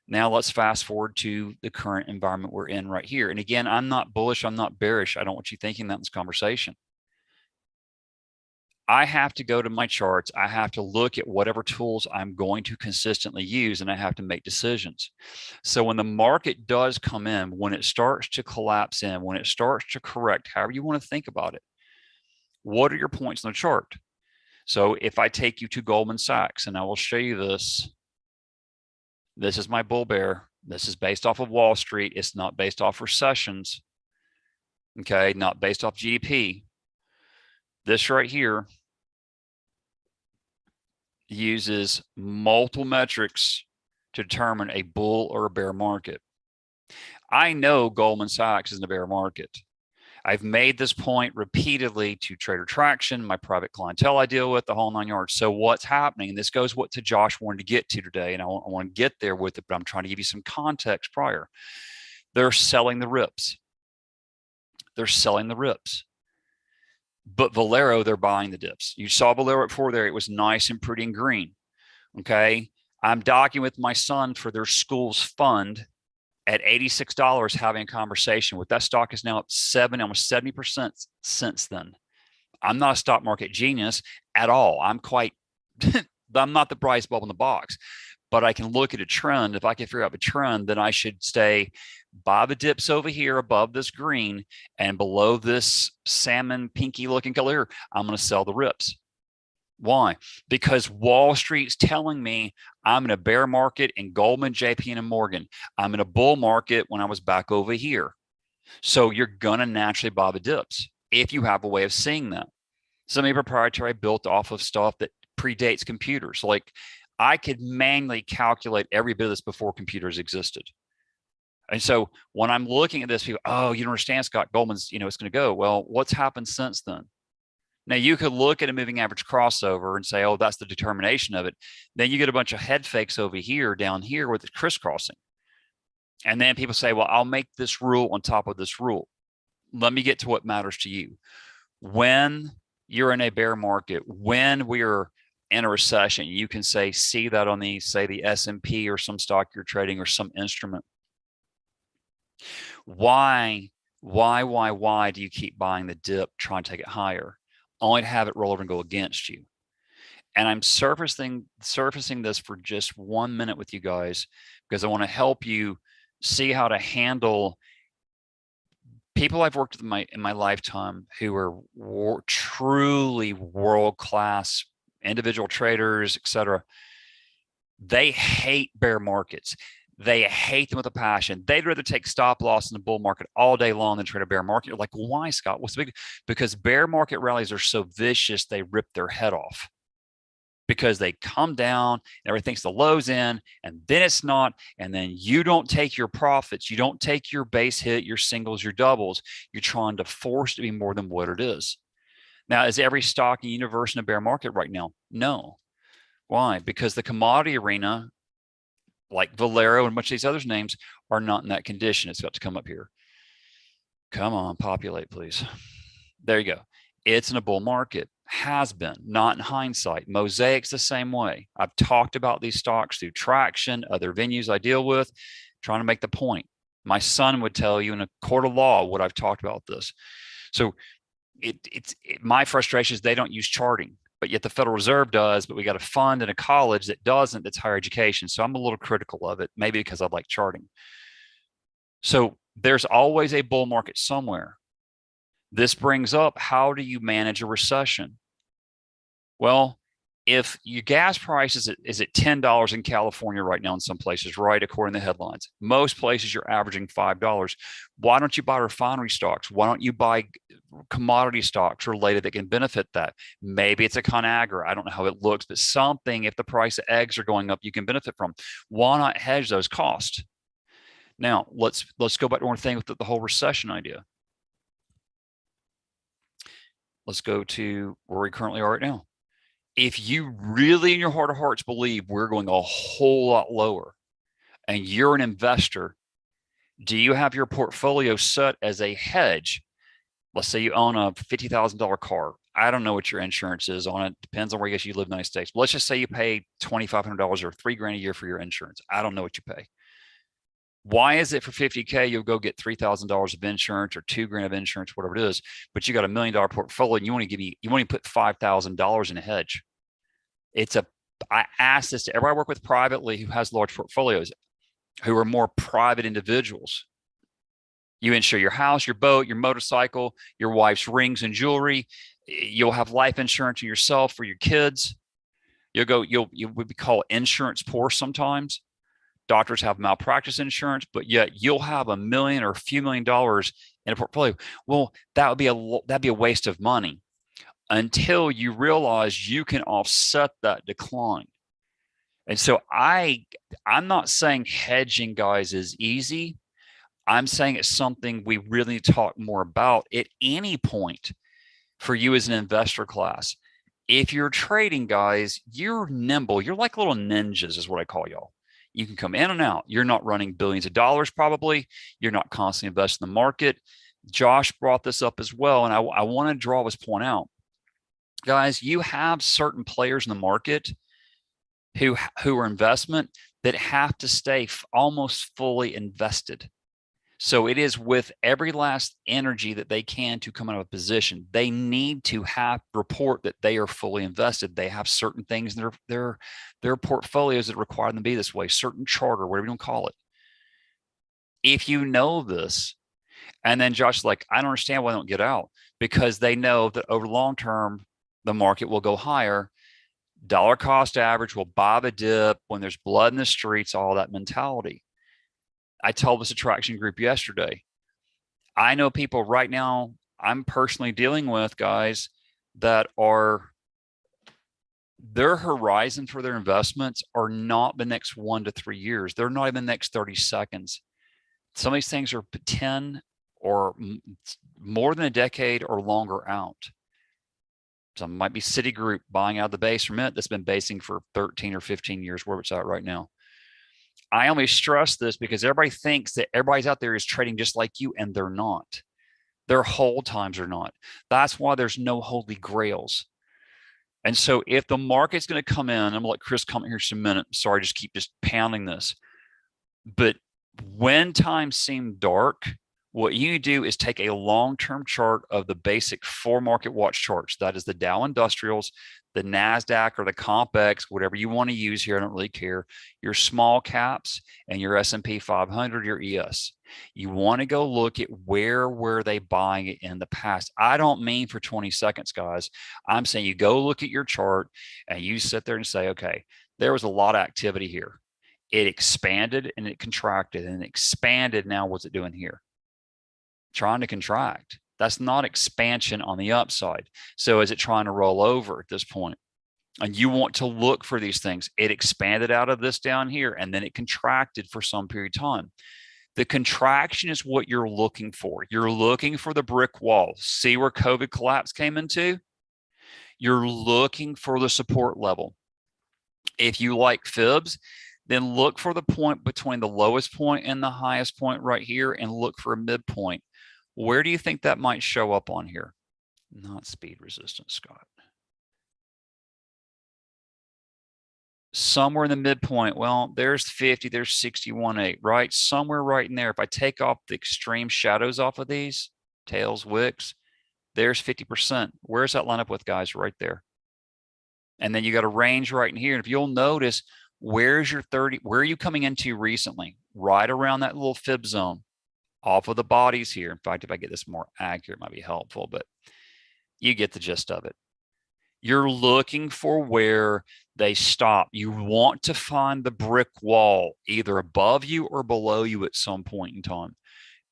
Now let's fast forward to the current environment we're in right here. And again, I'm not bullish. I'm not bearish. I don't want you thinking that in this conversation. I have to go to my charts. I have to look at whatever tools I'm going to consistently use, and I have to make decisions. So when the market does come in, when it starts to collapse in, when it starts to correct, however you want to think about it, what are your points on the chart? So if I take you to Goldman Sachs, and I will show you this, this is my bull bear. This is based off of Wall Street. It's not based off recessions. Okay, not based off GDP. This right here uses multiple metrics to determine a bull or a bear market. I know Goldman Sachs is in a bear market. I've made this point repeatedly to Trader Traction, my private clientele I deal with, the whole 9 yards. So what's happening, and this goes what to Josh wanted to get to today, and I want to get there with it, but I'm trying to give you some context prior. They're selling the rips. They're selling the rips. But Valero, they're buying the dips. You saw Valero at 4 there. It was nice and pretty and green. Okay. I'm docking with my son for their school's fund at $86, having a conversation with that stock is now up almost 70% since then. I'm not a stock market genius at all. I'm not the brightest bulb in the box, but I can look at a trend. If I can figure out the trend, then I should stay buy the dips over here above this green and below this salmon pinky looking color here, I'm going to sell the rips. Why? Because Wall Street's telling me I'm in a bear market in Goldman, JP, and Morgan. I'm in a bull market when I was back over here. So you're going to naturally buy the dips if you have a way of seeing that. Semi-proprietary built off of stuff that predates computers. Like I could manually calculate every bit of this before computers existed. And so when I'm looking at this, people, oh, you don't understand, Scott, Goldman's, it's going to go. Well, what's happened since then? Now, you could look at a moving average crossover and say, oh, that's the determination of it. Then you get a bunch of head fakes over here, down here with it crisscrossing. And then people say, well, I'll make this rule on top of this rule. Let me get to what matters to you. When you're in a bear market, when we're in a recession, you can see that on the S&P or some stock you're trading or some instrument. Why do you keep buying the dip, trying to take it higher? Only to have it roll over and go against you. And I'm surfacing this for just 1 minute with you guys because I want to help you see how to handle people I've worked with in my lifetime who are truly world-class individual traders, etc. They hate bear markets. They hate them with a passion. They'd rather take stop loss in the bull market all day long than trade a bear market. You're like, why, Scott? What's the big? Because bear market rallies are so vicious, they rip their head off because they come down and everything thinks the low's in and then it's not. And then you don't take your profits. You don't take your base hit, your singles, your doubles. You're trying to force it to be more than what it is. Now, is every stock in the universe in a bear market right now? No. Why? Because the commodity arena, like Valero and much of these other names, are not in that condition. It's got to come up here. Come on, populate, please. There you go. It's in a bull market. Has been, not in hindsight. Mosaic's the same way. I've talked about these stocks through Traction, other venues I deal with, trying to make the point. My son would tell you in a court of law what I've talked about this. So my frustration is they don't use charting. But yet the Federal Reserve does, but we got a fund and a college that doesn't, that's higher education. So I'm a little critical of it, maybe because I like charting. So there's always a bull market somewhere. This brings up, how do you manage a recession? Well, if your gas price is at $10 in California right now in some places, right, according to the headlines, most places you're averaging $5. Why don't you buy refinery stocks? Why don't you buy commodity stocks related that can benefit that? Maybe it's a ConAgra. I don't know how it looks, but something, if the price of eggs are going up, you can benefit from. Why not hedge those costs? Now, let's go back to one thing with the whole recession idea. Let's go to where we currently are right now. If you really in your heart of hearts believe we're going a whole lot lower and you're an investor, do you have your portfolio set as a hedge? Let's say you own a $50,000 car. I don't know what your insurance is on it. Depends on where you live in the United States. But let's just say you pay $2,500 or $3,000 a year for your insurance. I don't know what you pay. Why is it for $50K you'll go get $3,000 of insurance or $2,000 of insurance, whatever it is, but you got $1 million portfolio and you want to put $5,000 in a hedge? I ask this to everybody I work with privately who has large portfolios, who are more private individuals. You insure your house, your boat, your motorcycle, your wife's rings and jewelry. You'll have life insurance for yourself, for your kids. You would be called insurance poor sometimes. Doctors have malpractice insurance, but yet you'll have $1 million or a few $1 million in a portfolio. Well, that'd be a waste of money until you realize you can offset that decline. And so I'm not saying hedging, guys, is easy. I'm saying it's something we really need to talk more about at any point for you as an investor class. If you're trading, guys, you're nimble. You're like little ninjas is what I call y'all. You can come in and out. You're not running billions of dollars probably. You're not constantly investing in the market. Josh brought this up as well, and I want to draw this point out. Guys, you have certain players in the market who are investment that have to stay almost fully invested. So it is with every last energy that they can to come out of a position. They need to report that they are fully invested. They have certain things in their portfolios that require them to be this way, certain charter, whatever you want to call it. If you know this, and then Josh is like, I don't understand why they don't get out, because they know that over long term, the market will go higher. Dollar cost average will buy the dip when there's blood in the streets, all that mentality. I told this attraction group yesterday, I know people right now I'm personally dealing with, guys, that are their horizon for their investments are not the next 1 to 3 years. They're not even the next 30 seconds. Some of these things are 10 or more than a decade or longer out. Some might be Citigroup buying out of the base from it that's been basing for 13 or 15 years, where it's at right now. I only stress this because everybody thinks that everybody's out there is trading just like you, and they're not. Their hold times are not. That's why there's no holy grails. And so if the market's going to come in, I'm going to let Chris come here just a minute. Sorry, just keep pounding this. But when times seem dark, what you do is take a long-term chart of the basic 4 market watch charts. That is the Dow Industrials, the NASDAQ, or the CompX, whatever you want to use here. I don't really care. Your small caps and your S&P 500, your ES. You want to go look at where were they buying it in the past. I don't mean for 20 seconds, guys. I'm saying you go look at your chart and you sit there and say, okay, there was a lot of activity here. It expanded and it contracted and it expanded. Now what's it doing here? Trying to contract. That's not expansion on the upside. So is it trying to roll over at this point? And you want to look for these things. It expanded out of this down here, and then it contracted for some period of time. The contraction is what you're looking for. You're looking for the brick wall. See where COVID collapse came into? You're looking for the support level. If you like fibs, then look for the point between the lowest point and the highest point right here, and look for a midpoint. Where do you think that might show up on here? Not speed resistance, Scott. Somewhere in the midpoint. Well, there's 50, there's 61.8, right? Somewhere right in there. If I take off the extreme shadows off of these, tails, wicks, there's 50%. Where's that line up with, guys? Right there. And then you got a range right in here. And if you'll notice, where's your 30? Where are you coming into recently? Right around that little fib zone. Off of the bodies here. In fact, if I get this more accurate, it might be helpful, but you get the gist of it. You're looking for where they stop. You want to find the brick wall either above you or below you at some point in time.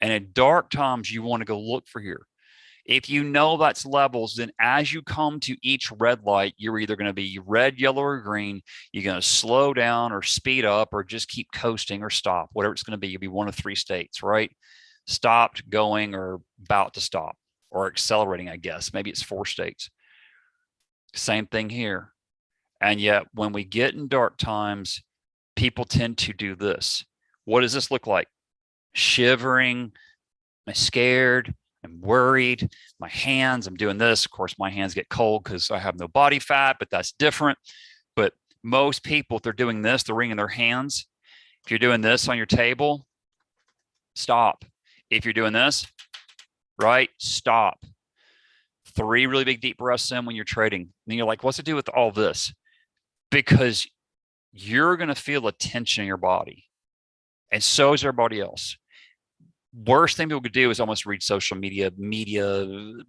And at dark times, you want to go look for here. If you know that's levels, then as you come to each red light, you're either going to be red, yellow, or green. You're going to slow down or speed up or just keep coasting or stop, whatever it's going to be. You'll be one of 3 states, right? Stopped, going, or about to stop, or accelerating, I guess. Maybe it's 4 states. Same thing here. And yet when we get in dark times, people tend to do this. What does this look like? Shivering, I'm scared, I'm worried, my hands, I'm doing this. Of course, my hands get cold because I have no body fat, but that's different. But most people, if they're doing this, they're wringing their hands. If you're doing this on your table, stop. If you're doing this, right, stop. 3 really big deep breaths in when you're trading. And you're like, what's it do with all this? Because you're going to feel a tension in your body. And so is everybody else. Worst thing people could do is almost read social media,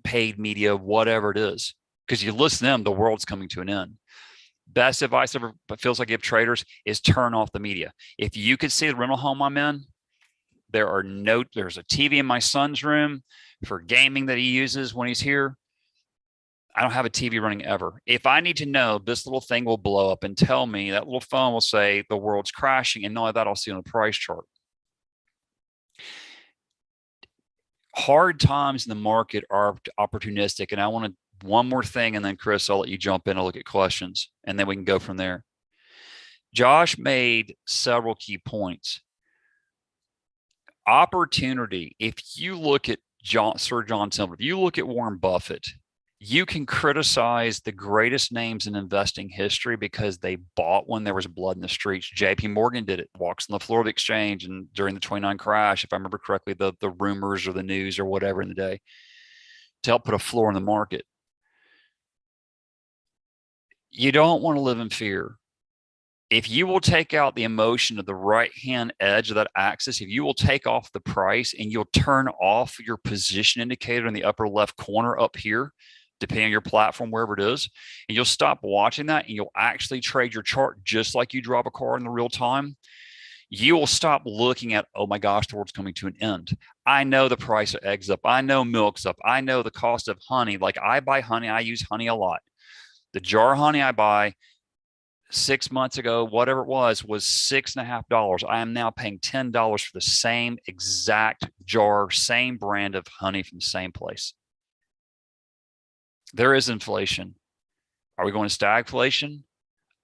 paid media, whatever it is. Because you listen to them, the world's coming to an end. Best advice ever feels like I give traders is turn off the media. If you could see the rental home I'm in, there's a TV in my son's room for gaming that he uses when he's here. I don't have a TV running ever. If I need to know, this little thing will blow up and tell me, that little phone will say the world's crashing, and not only that, I'll see on the price chart. hard times in the market are opportunistic. And I want to, one more thing, and then Chris, I'll let you jump in and look at questions, and then we can go from there. Josh made several key points. Opportunity. If you look at Sir John Silver, if you look at Warren Buffett, you can criticize the greatest names in investing history because they bought when there was blood in the streets. JP Morgan did it, walks on the floor of the exchange, and during the 29 crash, if I remember correctly, the rumors or the news or whatever in the day, to help put a floor in the market. You don't want to live in fear. If you will take out the emotion of the right-hand edge of that axis, if you will take off the price and you'll turn off your position indicator in the upper left corner up here, depending on your platform, wherever it is, and you'll stop watching that and you'll actually trade your chart just like you drive a car in the real time, you will stop looking at, oh my gosh, the world's coming to an end. I know the price of eggs up. I know milk's up. I know the cost of honey. Like, I buy honey. I use honey a lot. The jar of honey I buy 6 months ago, whatever it was $6.50. I am now paying $10 for the same exact jar, same brand of honey from the same place. There is inflation. Are we going to stagflation?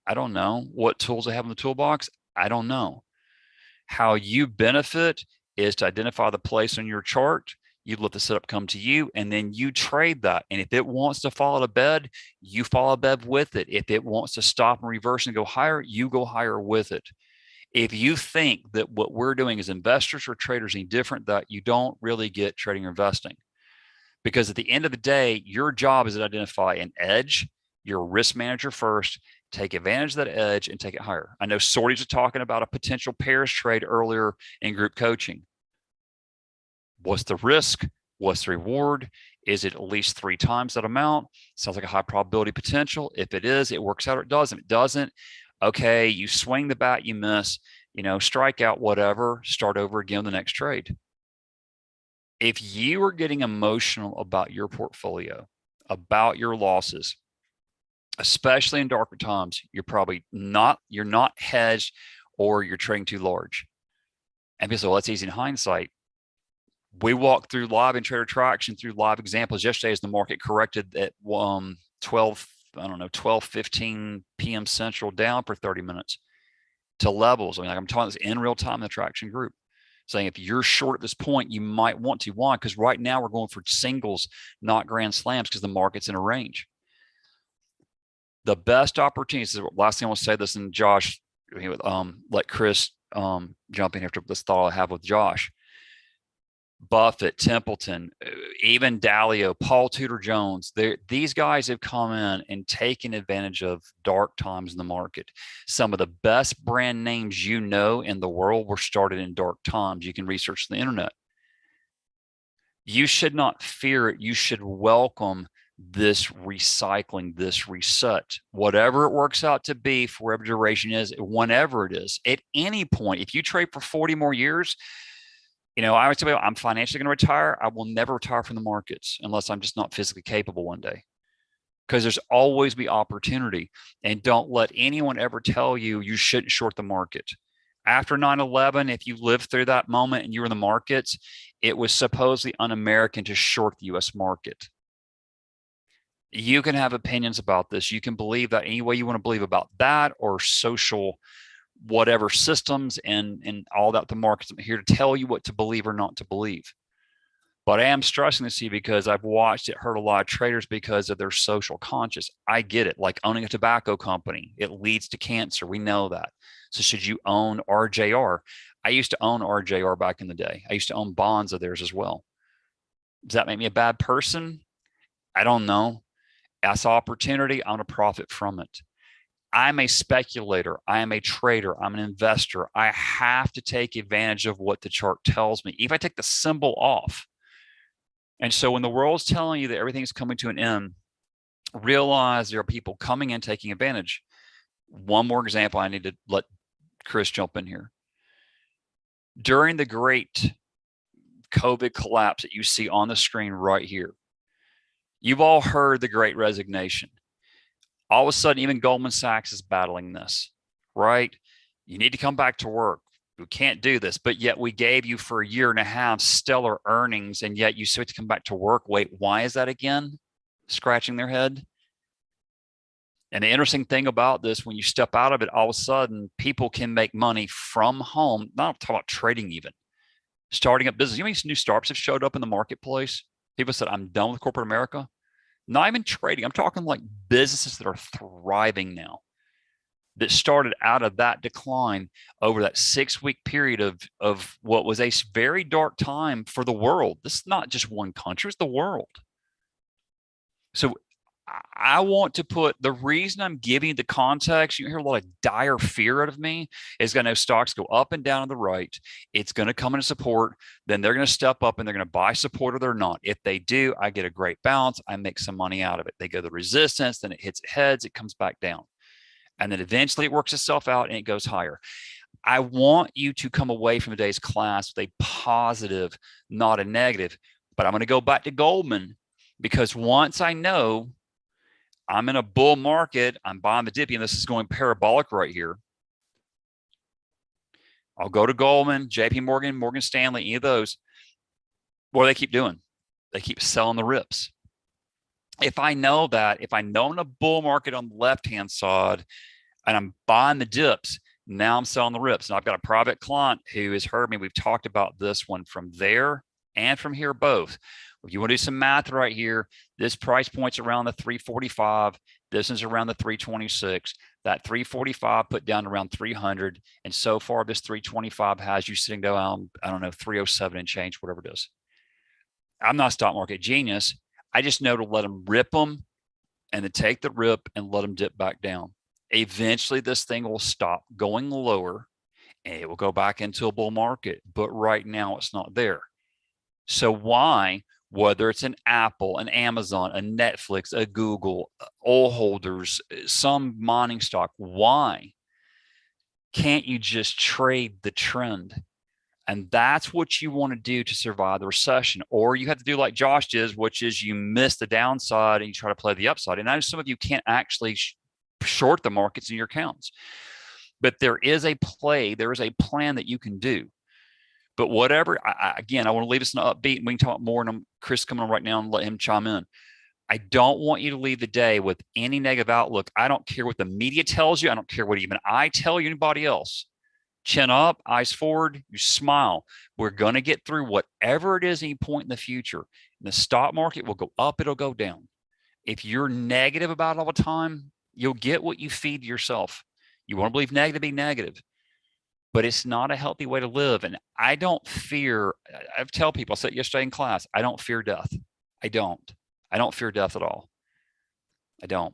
I don't know. What tools I have in the toolbox? I don't know. How you benefit is to identify the place on your chart. You let the setup come to you, and then you trade that. And if it wants to fall out of bed, you fall out of bed with it. If it wants to stop and reverse and go higher, you go higher with it. If you think that what we're doing as investors or traders any different, that you don't really get trading or investing. Because at the end of the day, your job is to identify an edge. You're a risk manager first. Take advantage of that edge and take it higher. I know Sorties was talking about a potential pairs trade earlier in group coaching. What's the risk? What's the reward? Is it at least 3 times that amount? Sounds like a high probability potential. If it is, it works out or it doesn't. If it doesn't, okay, you swing the bat, you miss, strike out, whatever, start over again the next trade. If you are getting emotional about your portfolio, about your losses, especially in darker times, you're not hedged, or you're trading too large. And people say, well, that's easy in hindsight. We walked through live and trader traction through live examples yesterday as the market corrected at 12:15 p.m. Central down for 30 minutes to levels. I mean, like, I'm talking this in real time in the traction group, saying if you're short at this point, you might want to. Why? Because right now we're going for singles, not grand slams, because the market's in a range. The best opportunities, last thing I want to say this, and Josh, let Chris jump in after this thought I have with Josh. Buffett, Templeton, even Dalio, Paul Tudor Jones, these guys have come in and taken advantage of dark times in the market. Some of the best brand names in the world were started in dark times. You can research the internet. You should not fear it. You should welcome this recycling, this reset, whatever it works out to be for whatever duration is, whenever it is. At any point, if you trade for 40 more years, I always tell people, I'm financially going to retire. I will never retire from the markets unless I'm just not physically capable one day, because there's always be opportunity. And don't let anyone ever tell you you shouldn't short the market. After 9/11, if you lived through that moment and you were in the markets, it was supposedly un-American to short the U.S. market. You can have opinions about this. You can believe that any way you want to believe about that, or social whatever systems and all that. The markets, I'm here to tell you what to believe or not to believe. But I am stressing this to you because I've watched it hurt a lot of traders because of their social conscious. I get it. Like owning a tobacco company, it leads to cancer. We know that. So should you own RJR? I used to own RJR back in the day. I used to own bonds of theirs as well. Does that make me a bad person? I don't know. I saw opportunity. I want to profit from it. I'm a speculator. I am a trader. I'm an investor. I have to take advantage of what the chart tells me. If I take the symbol off. And so when the world's telling you that everything's coming to an end, realize there are people coming in taking advantage. One more example, I need to let Chris jump in here. During the great COVID collapse that you see on the screen right here, you've all heard the great resignation. All of a sudden, even Goldman Sachs is battling this, right? You need to come back to work. We can't do this, but yet we gave you for a year and a half stellar earnings, and yet you switch to come back to work. Wait, why is that again? Scratching their head. And the interesting thing about this, when you step out of it, all of a sudden people can make money from home. Not talking about trading, even starting up business. You know, these new startups have showed up in the marketplace. People said, I'm done with corporate America. Not even trading. I'm talking like businesses that are thriving now, that started out of that decline over that 6-week period of what was a very dark time for the world. This is not just one country, it's the world. So I want to put, the reason I'm giving you the context, you hear a lot of dire fear out of me, is going to know stocks go up and down on the right. It's going to come into support. Then they're going to step up and they're going to buy support, or they're not. If they do, I get a great bounce. I make some money out of it. They go to the resistance, then it hits it heads, it comes back down. And then eventually it works itself out and it goes higher. I want you to come away from today's class with a positive, not a negative. But I'm going to go back to Goldman, because once I know I'm in a bull market, I'm buying the dippy, and this is going parabolic right here, I'll go to Goldman, JP Morgan, Morgan Stanley, any of those. What do they keep doing? They keep selling the rips. If I know that, if I know I'm in a bull market on the left-hand side and I'm buying the dips, now I'm selling the rips. And I've got a private client who has heard me. We've talked about this one from there and from here both. If you want to do some math right here, this price point's around the 345. This is around the 326. That 345 put down around 300. And so far, this 325 has you sitting down, I don't know, 307 and change, whatever it is. I'm not a stock market genius. I just know to let them rip them and to take the rip and let them dip back down. Eventually, this thing will stop going lower and it will go back into a bull market. But right now, it's not there. So why, whether it's an Apple, an Amazon, a Netflix, a Google, oil holders, some mining stock, why can't you just trade the trend? And that's what you want to do to survive the recession. Or you have to do like Josh does, which is you miss the downside and you try to play the upside. And I know some of you can't actually short the markets in your accounts, but there is a play, there is a plan that you can do. But whatever, again, I want to leave us an upbeat, and we can talk more. And Chris coming on right now and let him chime in. I don't want you to leave the day with any negative outlook. I don't care what the media tells you. I don't care what even I tell you, anybody else. Chin up, eyes forward, you smile. We're going to get through whatever it is any point in the future. And the stock market will go up, it'll go down. If you're negative about it all the time, you'll get what you feed yourself. You want to believe negative, be negative. But it's not a healthy way to live. And I don't fear, I tell people, I said yesterday in class, I don't fear death. I don't fear death at all. I don't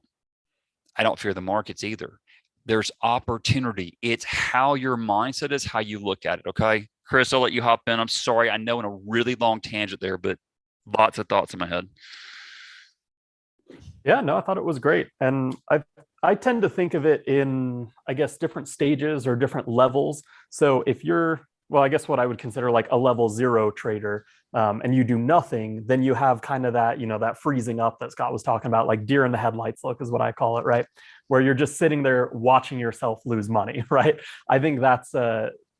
fear the markets either. There's opportunity. It's how your mindset is, how you look at it. Okay, Chris, I'll let you hop in. I'm sorry. I know in a really long tangent there, but lots of thoughts in my head. Yeah, no, I thought it was great. And I tend to think of it in, I guess, different stages or different levels. So if you're, well, I guess what I would consider like a level 0 trader, and you do nothing, then you have kind of that, that freezing up that Scott was talking about, like deer in the headlights look is what I call it, right? Where you're just sitting there watching yourself lose money, right? I think that's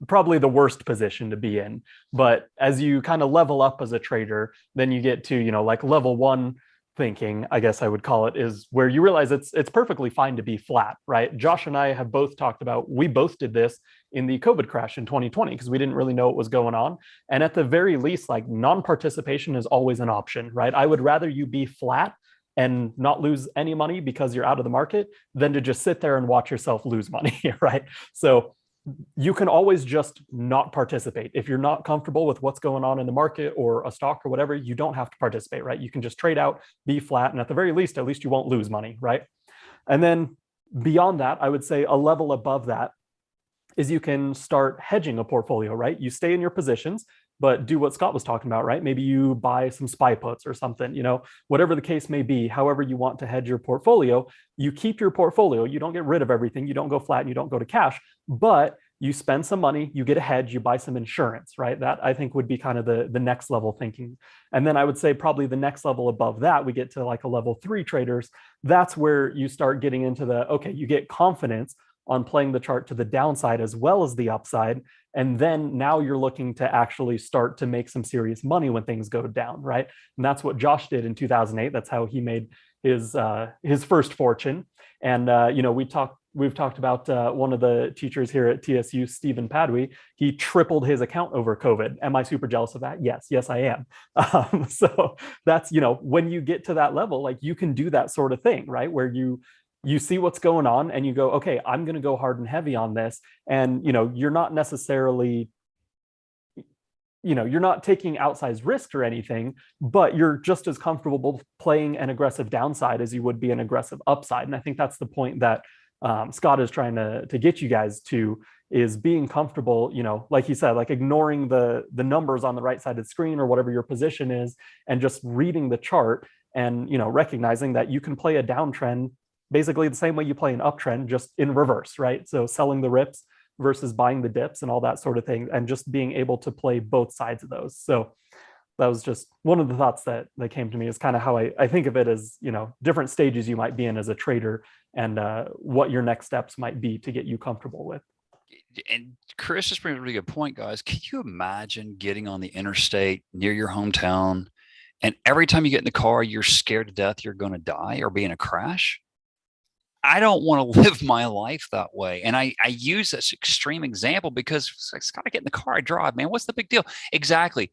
probably the worst position to be in. But as you kind of level up as a trader, then you get to, like level 1 thinking, I guess I would call it, is where you realize it's perfectly fine to be flat, right? Josh and I have both talked about, we both did this in the COVID crash in 2020 because we didn't really know what was going on. And at the very least, like non-participation is always an option, right? I would rather you be flat and not lose any money because you're out of the market than to just sit there and watch yourself lose money, right? So you can always just not participate. If you're not comfortable with what's going on in the market or a stock or whatever, you don't have to participate, right? You can just trade out, be flat, and at the very least, at least you won't lose money, right? And then beyond that, I would say a level above that is you can start hedging a portfolio, right? You stay in your positions, but do what Scott was talking about, right? Maybe you buy some SPY puts or something, whatever the case may be, however you want to hedge your portfolio, you keep your portfolio, you don't get rid of everything, you don't go flat and you don't go to cash, but you spend some money, you get a hedge, you buy some insurance, right? That I think would be kind of the next level thinking. And then I would say probably the next level above that, we get to like a level 3 traders. That's where you start getting into okay, you get confidence on playing the chart to the downside as well as the upside. And then now you're looking to actually start to make some serious money when things go down, right? And that's what Josh did in 2008. That's how he made his first fortune. And we've talked about one of the teachers here at TSU, Stephen Padwy. He tripled his account over COVID. Am I super jealous of that? Yes, I am. So that's, when you get to that level, like you can do that sort of thing, right? Where you see what's going on and you go, okay, I'm going to go hard and heavy on this. And, you're not necessarily, you're not taking outsized risk or anything, but you're just as comfortable playing an aggressive downside as you would be an aggressive upside. And I think that's the point that Scott is trying to get you guys to, is being comfortable, like he said, like ignoring the numbers on the right side of the screen or whatever your position is, and just reading the chart and, recognizing that you can play a downtrend basically the same way you play an uptrend, just in reverse, right? So selling the rips versus buying the dips and all that sort of thing, and just being able to play both sides of those. So that was just one of the thoughts that came to me, is kind of how I think of it as, different stages you might be in as a trader, and what your next steps might be to get you comfortable with. And Chris just brings a really good point, guys. Can you imagine getting on the interstate near your hometown, and every time you get in the car, you're scared to death you're going to die or be in a crash? I don't want to live my life that way. And I use this extreme example because it's got to get in the car, I drive, man. What's the big deal? Exactly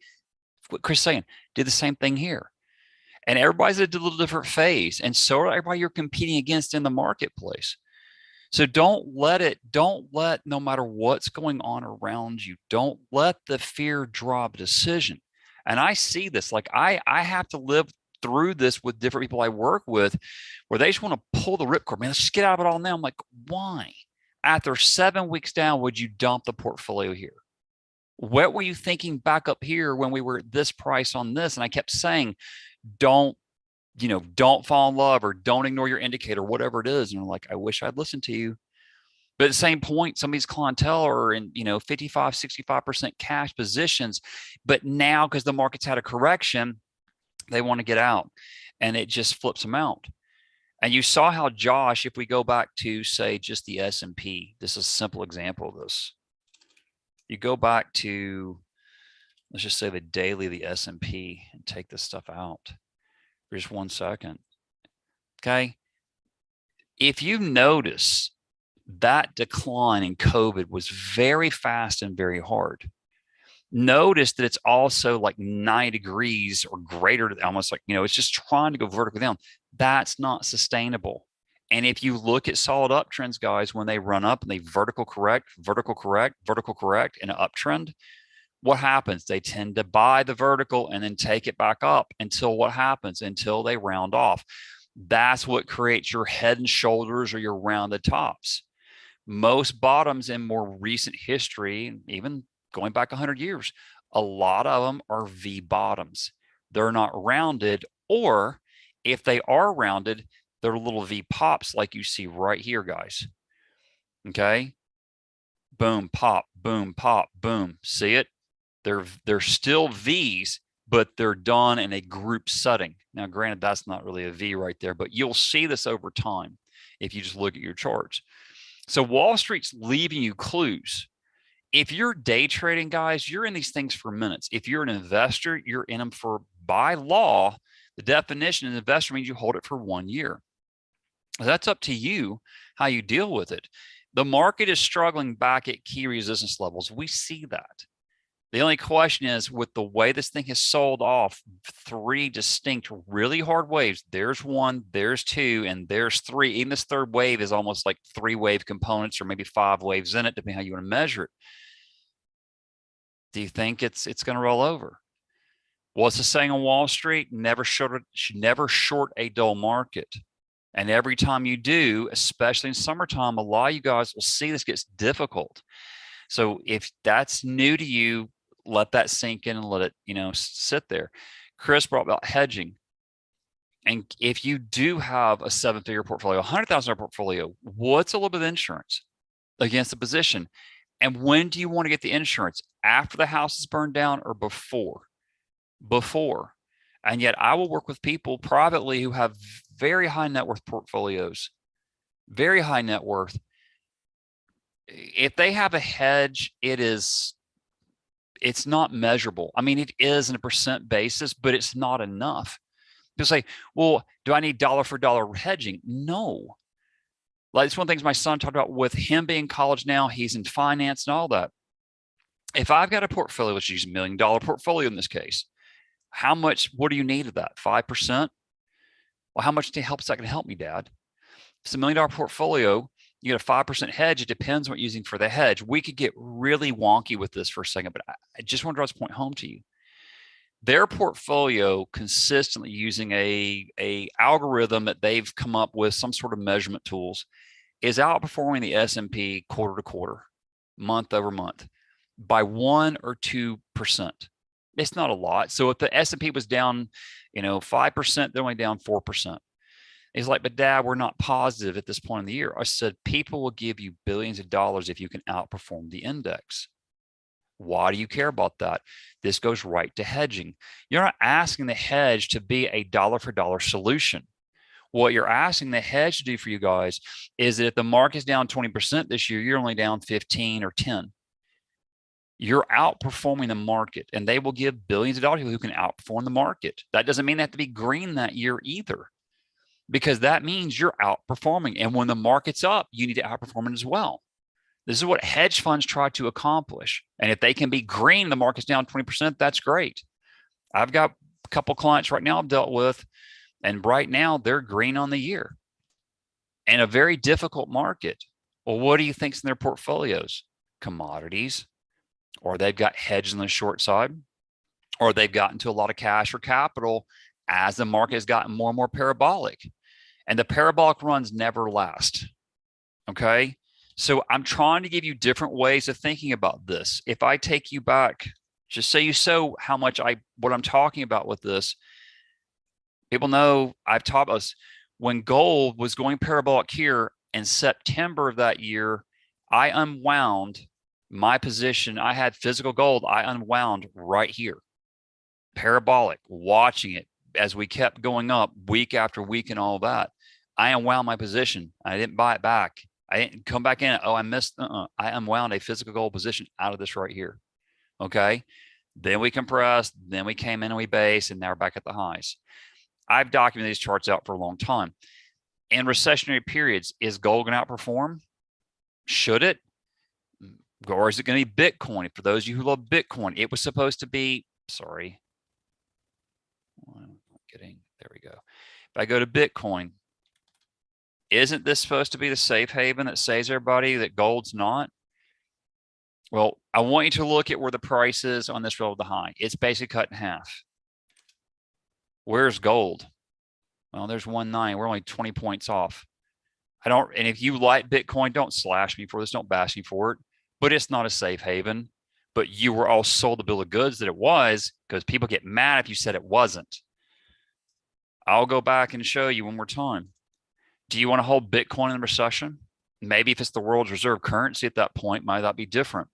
what Chris is saying. Did the same thing here. And everybody's at a little different phase. And so are everybody you're competing against in the marketplace. So don't let, no matter what's going on around you, don't let the fear drive a decision. And I see this, like I have to live through this with different people I work with, where they just want to pull the ripcord. Man, let's just get out of it all now. I'm like, why? After 7 weeks down, would you dump the portfolio here? What were you thinking back up here when we were at this price on this? And I kept saying, don't fall in love, or don't ignore your indicator, whatever it is. And I'm like, I wish I'd listened to you. But at the same point, some of these clientele are in, 55, 65% cash positions. But now, because the market's had a correction, they want to get out, and it just flips them out. And you saw how Josh, if we go back to, say, just the S&P, this is a simple example of this. You go back to, let's just say the daily of the S&P, and take this stuff out for just 1 second. Okay. If you notice, that decline in COVID was very fast and very hard. Notice that it's also like 9 degrees or greater, almost like, it's just trying to go vertically down. That's not sustainable. And if you look at solid uptrends, guys, when they run up and they vertical correct in an uptrend, what happens? They tend to buy the vertical and then take it back up until what happens? Until they round off. That's what creates your head and shoulders or your rounded tops. Most bottoms in more recent history, even going back 100 years, a lot of them are V bottoms. They're not rounded, or if they are rounded, they're little V pops like you see right here, guys. Okay. Boom, pop, boom, pop, boom. See it? They're still V's, but they're done in a group setting. Now, granted, that's not really a V right there, but you'll see this over time if you just look at your charts. So Wall Street's leaving you clues. If you're day trading, guys, you're in these things for minutes. If you're an investor, you're in them for, by law, the definition of an investor means you hold it for 1 year. That's up to you how you deal with it. The market is struggling back at key resistance levels. We see that. The only question is, with the way this thing has sold off 3 distinct, really hard waves, there's 1, there's 2, and there's 3. Even this third wave is almost like 3 wave components, or maybe 5 waves in it, depending how you want to measure it. Do you think it's going to roll over? What's the saying on Wall Street? Never short a dull market. And every time you do, especially in summertime, a lot of you guys will see this gets difficult. So if that's new to you, let that sink in and let it, sit there. Chris brought about hedging. And if you do have a 7-figure portfolio, $100,000 portfolio, what's a little bit of insurance against the position? And when do you want to get the insurance? After the house is burned down or before? Before. And yet I will work with people privately who have very high net worth portfolios, very high net worth. if they have a hedge, it's not measurable. I mean, it is on a percent basis, but it's not enough. People say, well, do I need dollar for dollar hedging? No. Like, it's one of the things my son talked about with him being in college now. He's in finance and all that. If I've got a portfolio, let's use $1 million portfolio in this case, what do you need of that? 5%? Well, how much help is that going to help me, Dad? If it's $1 million portfolio, you get a 5% hedge. It depends on what you're using for the hedge. We could get really wonky with this for a second, but I just want to draw this point home to you. Their portfolio consistently using a algorithm that they've come up with, some sort of measurement tools, is outperforming the S&P quarter to quarter, month over month, by 1 or 2%. It's not a lot. So if the S&P was down, 5%, they're only down 4%. He's like, but Dad, we're not positive at this point in the year. I said, people will give you billions of dollars if you can outperform the index. Why do you care about that? This goes right to hedging. You're not asking the hedge to be a dollar for dollar solution. What you're asking the hedge to do for you guys is that if the market's down 20% this year, you're only down 15 or 10. You're outperforming the market, and they will give billions of dollars to people who can outperform the market. That doesn't mean they have to be green that year either, because that means you're outperforming. And when the market's up, you need to outperform it as well. This is what hedge funds try to accomplish. And if they can be green, the market's down 20%, that's great. I've got a couple clients right now I've dealt with, and right now they're green on the year in a very difficult market. Well, what do you think's in their portfolios? Commodities, or they've got hedges on the short side, or they've gotten to a lot of cash or capital as the market has gotten more and more parabolic. And the parabolic runs never last. Okay. So I'm trying to give you different ways of thinking about this. If I take you back, just so you know how much what I'm talking about with this, people know I've taught us when gold was going parabolic here in September of that year, I unwound my position. I had physical gold. I unwound right here, parabolic, watching it as we kept going up week after week and all that. I unwound my position. I didn't buy it back. I didn't come back in. Oh, I missed. I unwound a physical gold position out of this right here. Okay. Then we compressed. Then we came in and we based, and now we're back at the highs. I've documented these charts out for a long time. In recessionary periods, is gold going to outperform? Should it? Or is it going to be Bitcoin? For those of you who love Bitcoin, it was supposed to be, sorry. There we go. If I go to Bitcoin, isn't this supposed to be the safe haven that saves everybody that gold's not? Well, I want you to look at where the price is on this roll of the high. It's basically cut in half. Where's gold? Well, there's 1.9. We're only 20 points off. And if you like Bitcoin, don't slash me for this. Don't bash me for it. But it's not a safe haven. But you were all sold the bill of goods that it was, because people get mad if you said it wasn't. I'll go back and show you one more time. Do you want to hold Bitcoin in the recession? Maybe if it's the world's reserve currency at that point, might that be different?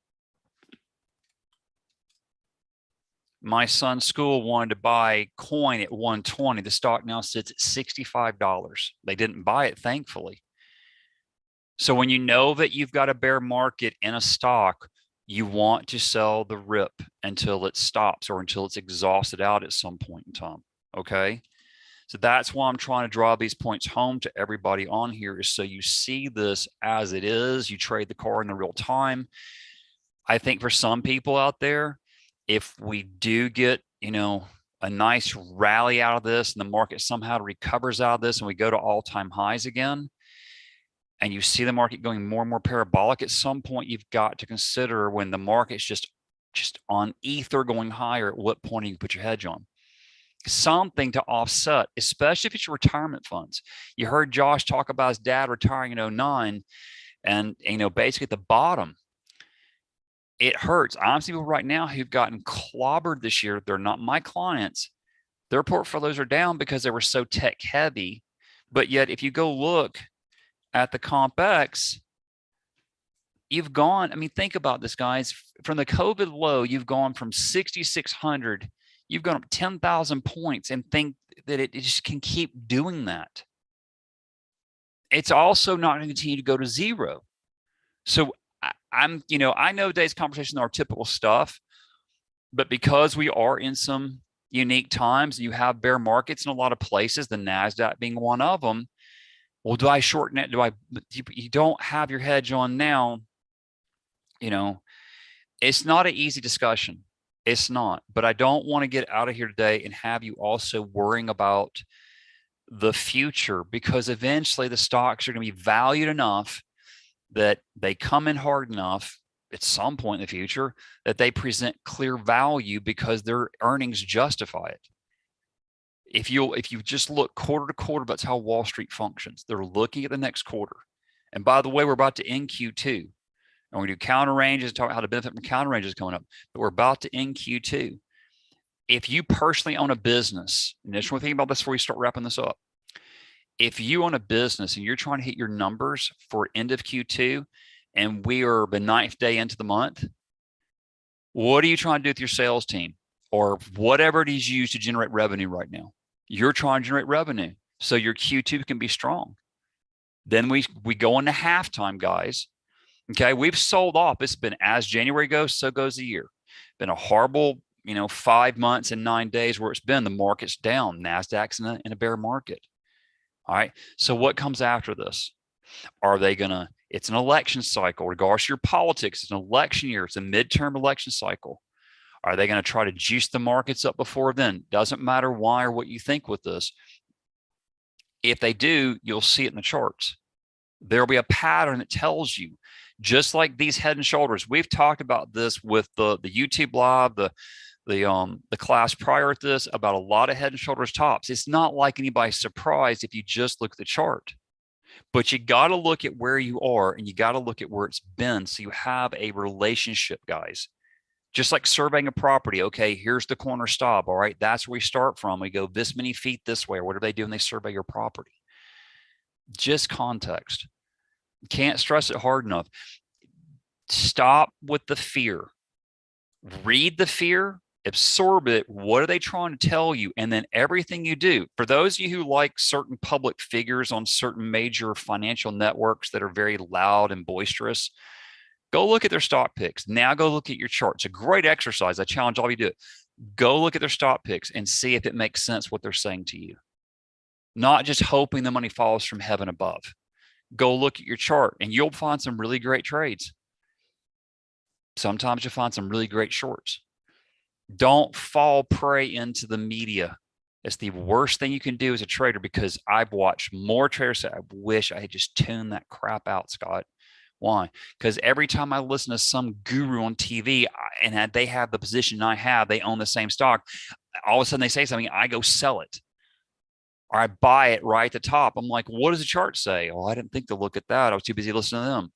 My son's school wanted to buy coin at 120. The stock now sits at $65. They didn't buy it, thankfully. So when you know that you've got a bear market in a stock, you want to sell the rip until it stops or until it's exhausted out at some point in time. Okay. So that's why I'm trying to draw these points home to everybody on here, is so you see this as it is. You trade the car in the real time. I think for some people out there, if we do get, a nice rally out of this and the market somehow recovers out of this and we go to all-time highs again, and you see the market going more and more parabolic, at some point you've got to consider, when the market's just on ether going higher, at what point do you put your hedge on? Something to offset, especially if it's your retirement funds. You heard Josh talk about his dad retiring in 2009, and basically at the bottom, it hurts. I'm seeing people right now who've gotten clobbered this year. They're not my clients. Their portfolios are down because they were so tech heavy. But yet, if you go look at the CompX, you've gone, think about this, guys. From the COVID low, you've gone from 6,600. You've gone up 10,000 points, and think that it just can keep doing that. It's also not going to continue to go to zero. So I know today's conversation are typical stuff, but because we are in some unique times, you have bear markets in a lot of places, the NASDAQ being one of them. Well, do I shorten it? You don't have your hedge on now. It's not an easy discussion. It's not, but I don't want to get out of here today and have you also worrying about the future, because eventually the stocks are going to be valued enough that they come in hard enough at some point in the future that they present clear value because their earnings justify it. If you just look quarter to quarter, that's how Wall Street functions. They're looking at the next quarter. And by the way, we're about to end Q2. And we do counter ranges, talk about how to benefit from counter ranges coming up, but we're about to end Q2. If you personally own a business, and just want to think about this before we start wrapping this up. If you own a business and you're trying to hit your numbers for end of Q2, and we are the 9th day into the month, what are you trying to do with your sales team or whatever it is you use to generate revenue right now? You're trying to generate revenue so your Q2 can be strong. Then we go into halftime, guys. Okay, we've sold off. It's been, as January goes, so goes the year. Been a horrible, 5 months and 9 days where it's been. The market's down. NASDAQ's in a bear market. All right. So what comes after this? Are they gonna? It's an election cycle. Regardless of your politics, it's an election year. It's a midterm election cycle. Are they going to try to juice the markets up before then? Doesn't matter why or what you think with this. If they do, you'll see it in the charts. There'll be a pattern that tells you. Just like these Head and Shoulders, we've talked about this with the YouTube live, the class prior to this, about a lot of Head and Shoulders tops. It's not like anybody's surprised if you just look at the chart, but you got to look at where you are and you got to look at where it's been, so you have a relationship, guys. Just like surveying a property. Okay, here's the corner stop. All right, that's where we start from. We go this many feet this way, or what do they do when they survey your property? Just context. Can't stress it hard enough. Stop with the fear. Read the fear, absorb it. What are they trying to tell you? And then everything you do, for those of you who like certain public figures on certain major financial networks that are very loud and boisterous, go look at their stock picks. Now go look at your chart. It's a great exercise. I challenge all of you to do it. Go look at their stock picks and see if it makes sense what they're saying to you. Not just hoping the money falls from heaven above. Go look at your chart and you'll find some really great trades. Sometimes you'll find some really great shorts. Don't fall prey into the media. It's the worst thing you can do as a trader, because I've watched more traders say, I wish I had just tuned that crap out, Scott. Why? Because every time I listen to some guru on TV and they have the position I have, they own the same stock, all of a sudden they say something, I go sell it. Or I buy it right at the top. I'm like, what does the chart say? Oh, I didn't think to look at that. I was too busy listening to them.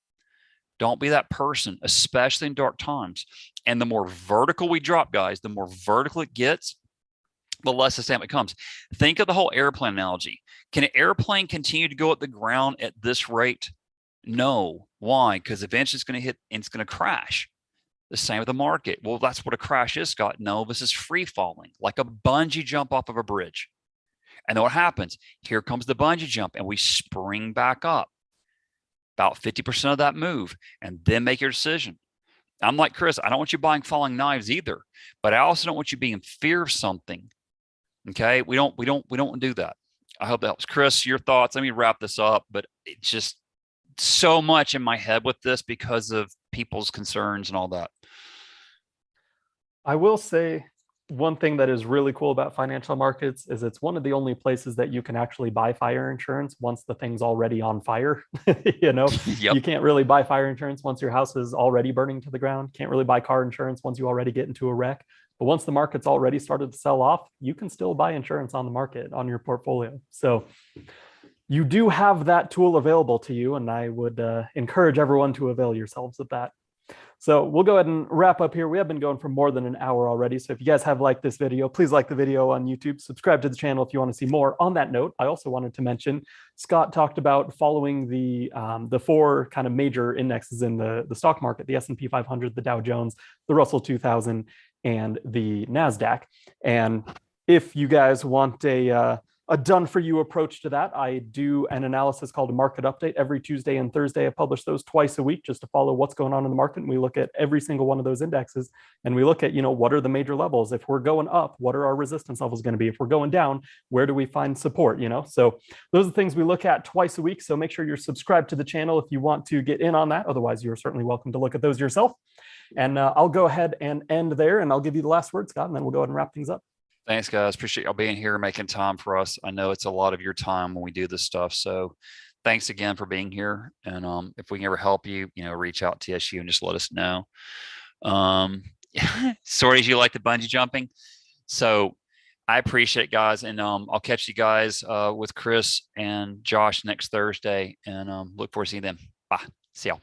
Don't be that person, especially in dark times. And the more vertical we drop, guys, the more vertical it gets, the less sustainable it comes. Think of the whole airplane analogy. Can an airplane continue to go at the ground at this rate? No. Why? Because eventually it's going to hit and it's going to crash. The same with the market. Well, that's what a crash is, Scott. No, this is free falling, like a bungee jump off of a bridge. And then what happens? Here comes the bungee jump and we spring back up. About 50% of that move, and then make your decision. I'm like Chris, I don't want you buying falling knives either, but I also don't want you being in fear of something. Okay, we don't do that. I hope that helps. Chris, your thoughts? Let me wrap this up, but it's just so much in my head with this because of people's concerns and all that. I will say one thing that is really cool about financial markets is it's one of the only places that you can actually buy fire insurance once the thing's already on fire. Yep. You can't really buy fire insurance once your house is already burning to the ground. Can't really buy car insurance once you already get into a wreck. But once the market's already started to sell off, you can still buy insurance on the market, on your portfolio. So you do have that tool available to you, and I would encourage everyone to avail yourselves of that. So we'll go ahead and wrap up here. We have been going for more than an hour already. So if you guys have liked this video, please like the video on YouTube, subscribe to the channel if you want to see more. On that note, I also wanted to mention, Scott talked about following the 4 kind of major indexes in the stock market, the S&P 500, the Dow Jones, the Russell 2000, and the NASDAQ. And if you guys want a a done for you approach to that. I do an analysis called a market update every Tuesday and Thursday. I publish those twice a week just to follow what's going on in the market. And we look at every single one of those indexes, and we look at, what are the major levels? If we're going up, what are our resistance levels going to be? If we're going down, where do we find support? So those are the things we look at twice a week. So make sure you're subscribed to the channel if you want to get in on that. Otherwise, you're certainly welcome to look at those yourself. And I'll go ahead and end there, and I'll give you the last word, Scott, and then we'll go ahead and wrap things up. Thanks, guys. Appreciate y'all being here, making time for us. I know it's a lot of your time when we do this stuff. So thanks again for being here. And if we can ever help you, reach out to TSU and just let us know. Sorry, as you like the bungee jumping. So I appreciate it, guys. And I'll catch you guys with Chris and Josh next Thursday, and look forward to seeing them. Bye. See y'all.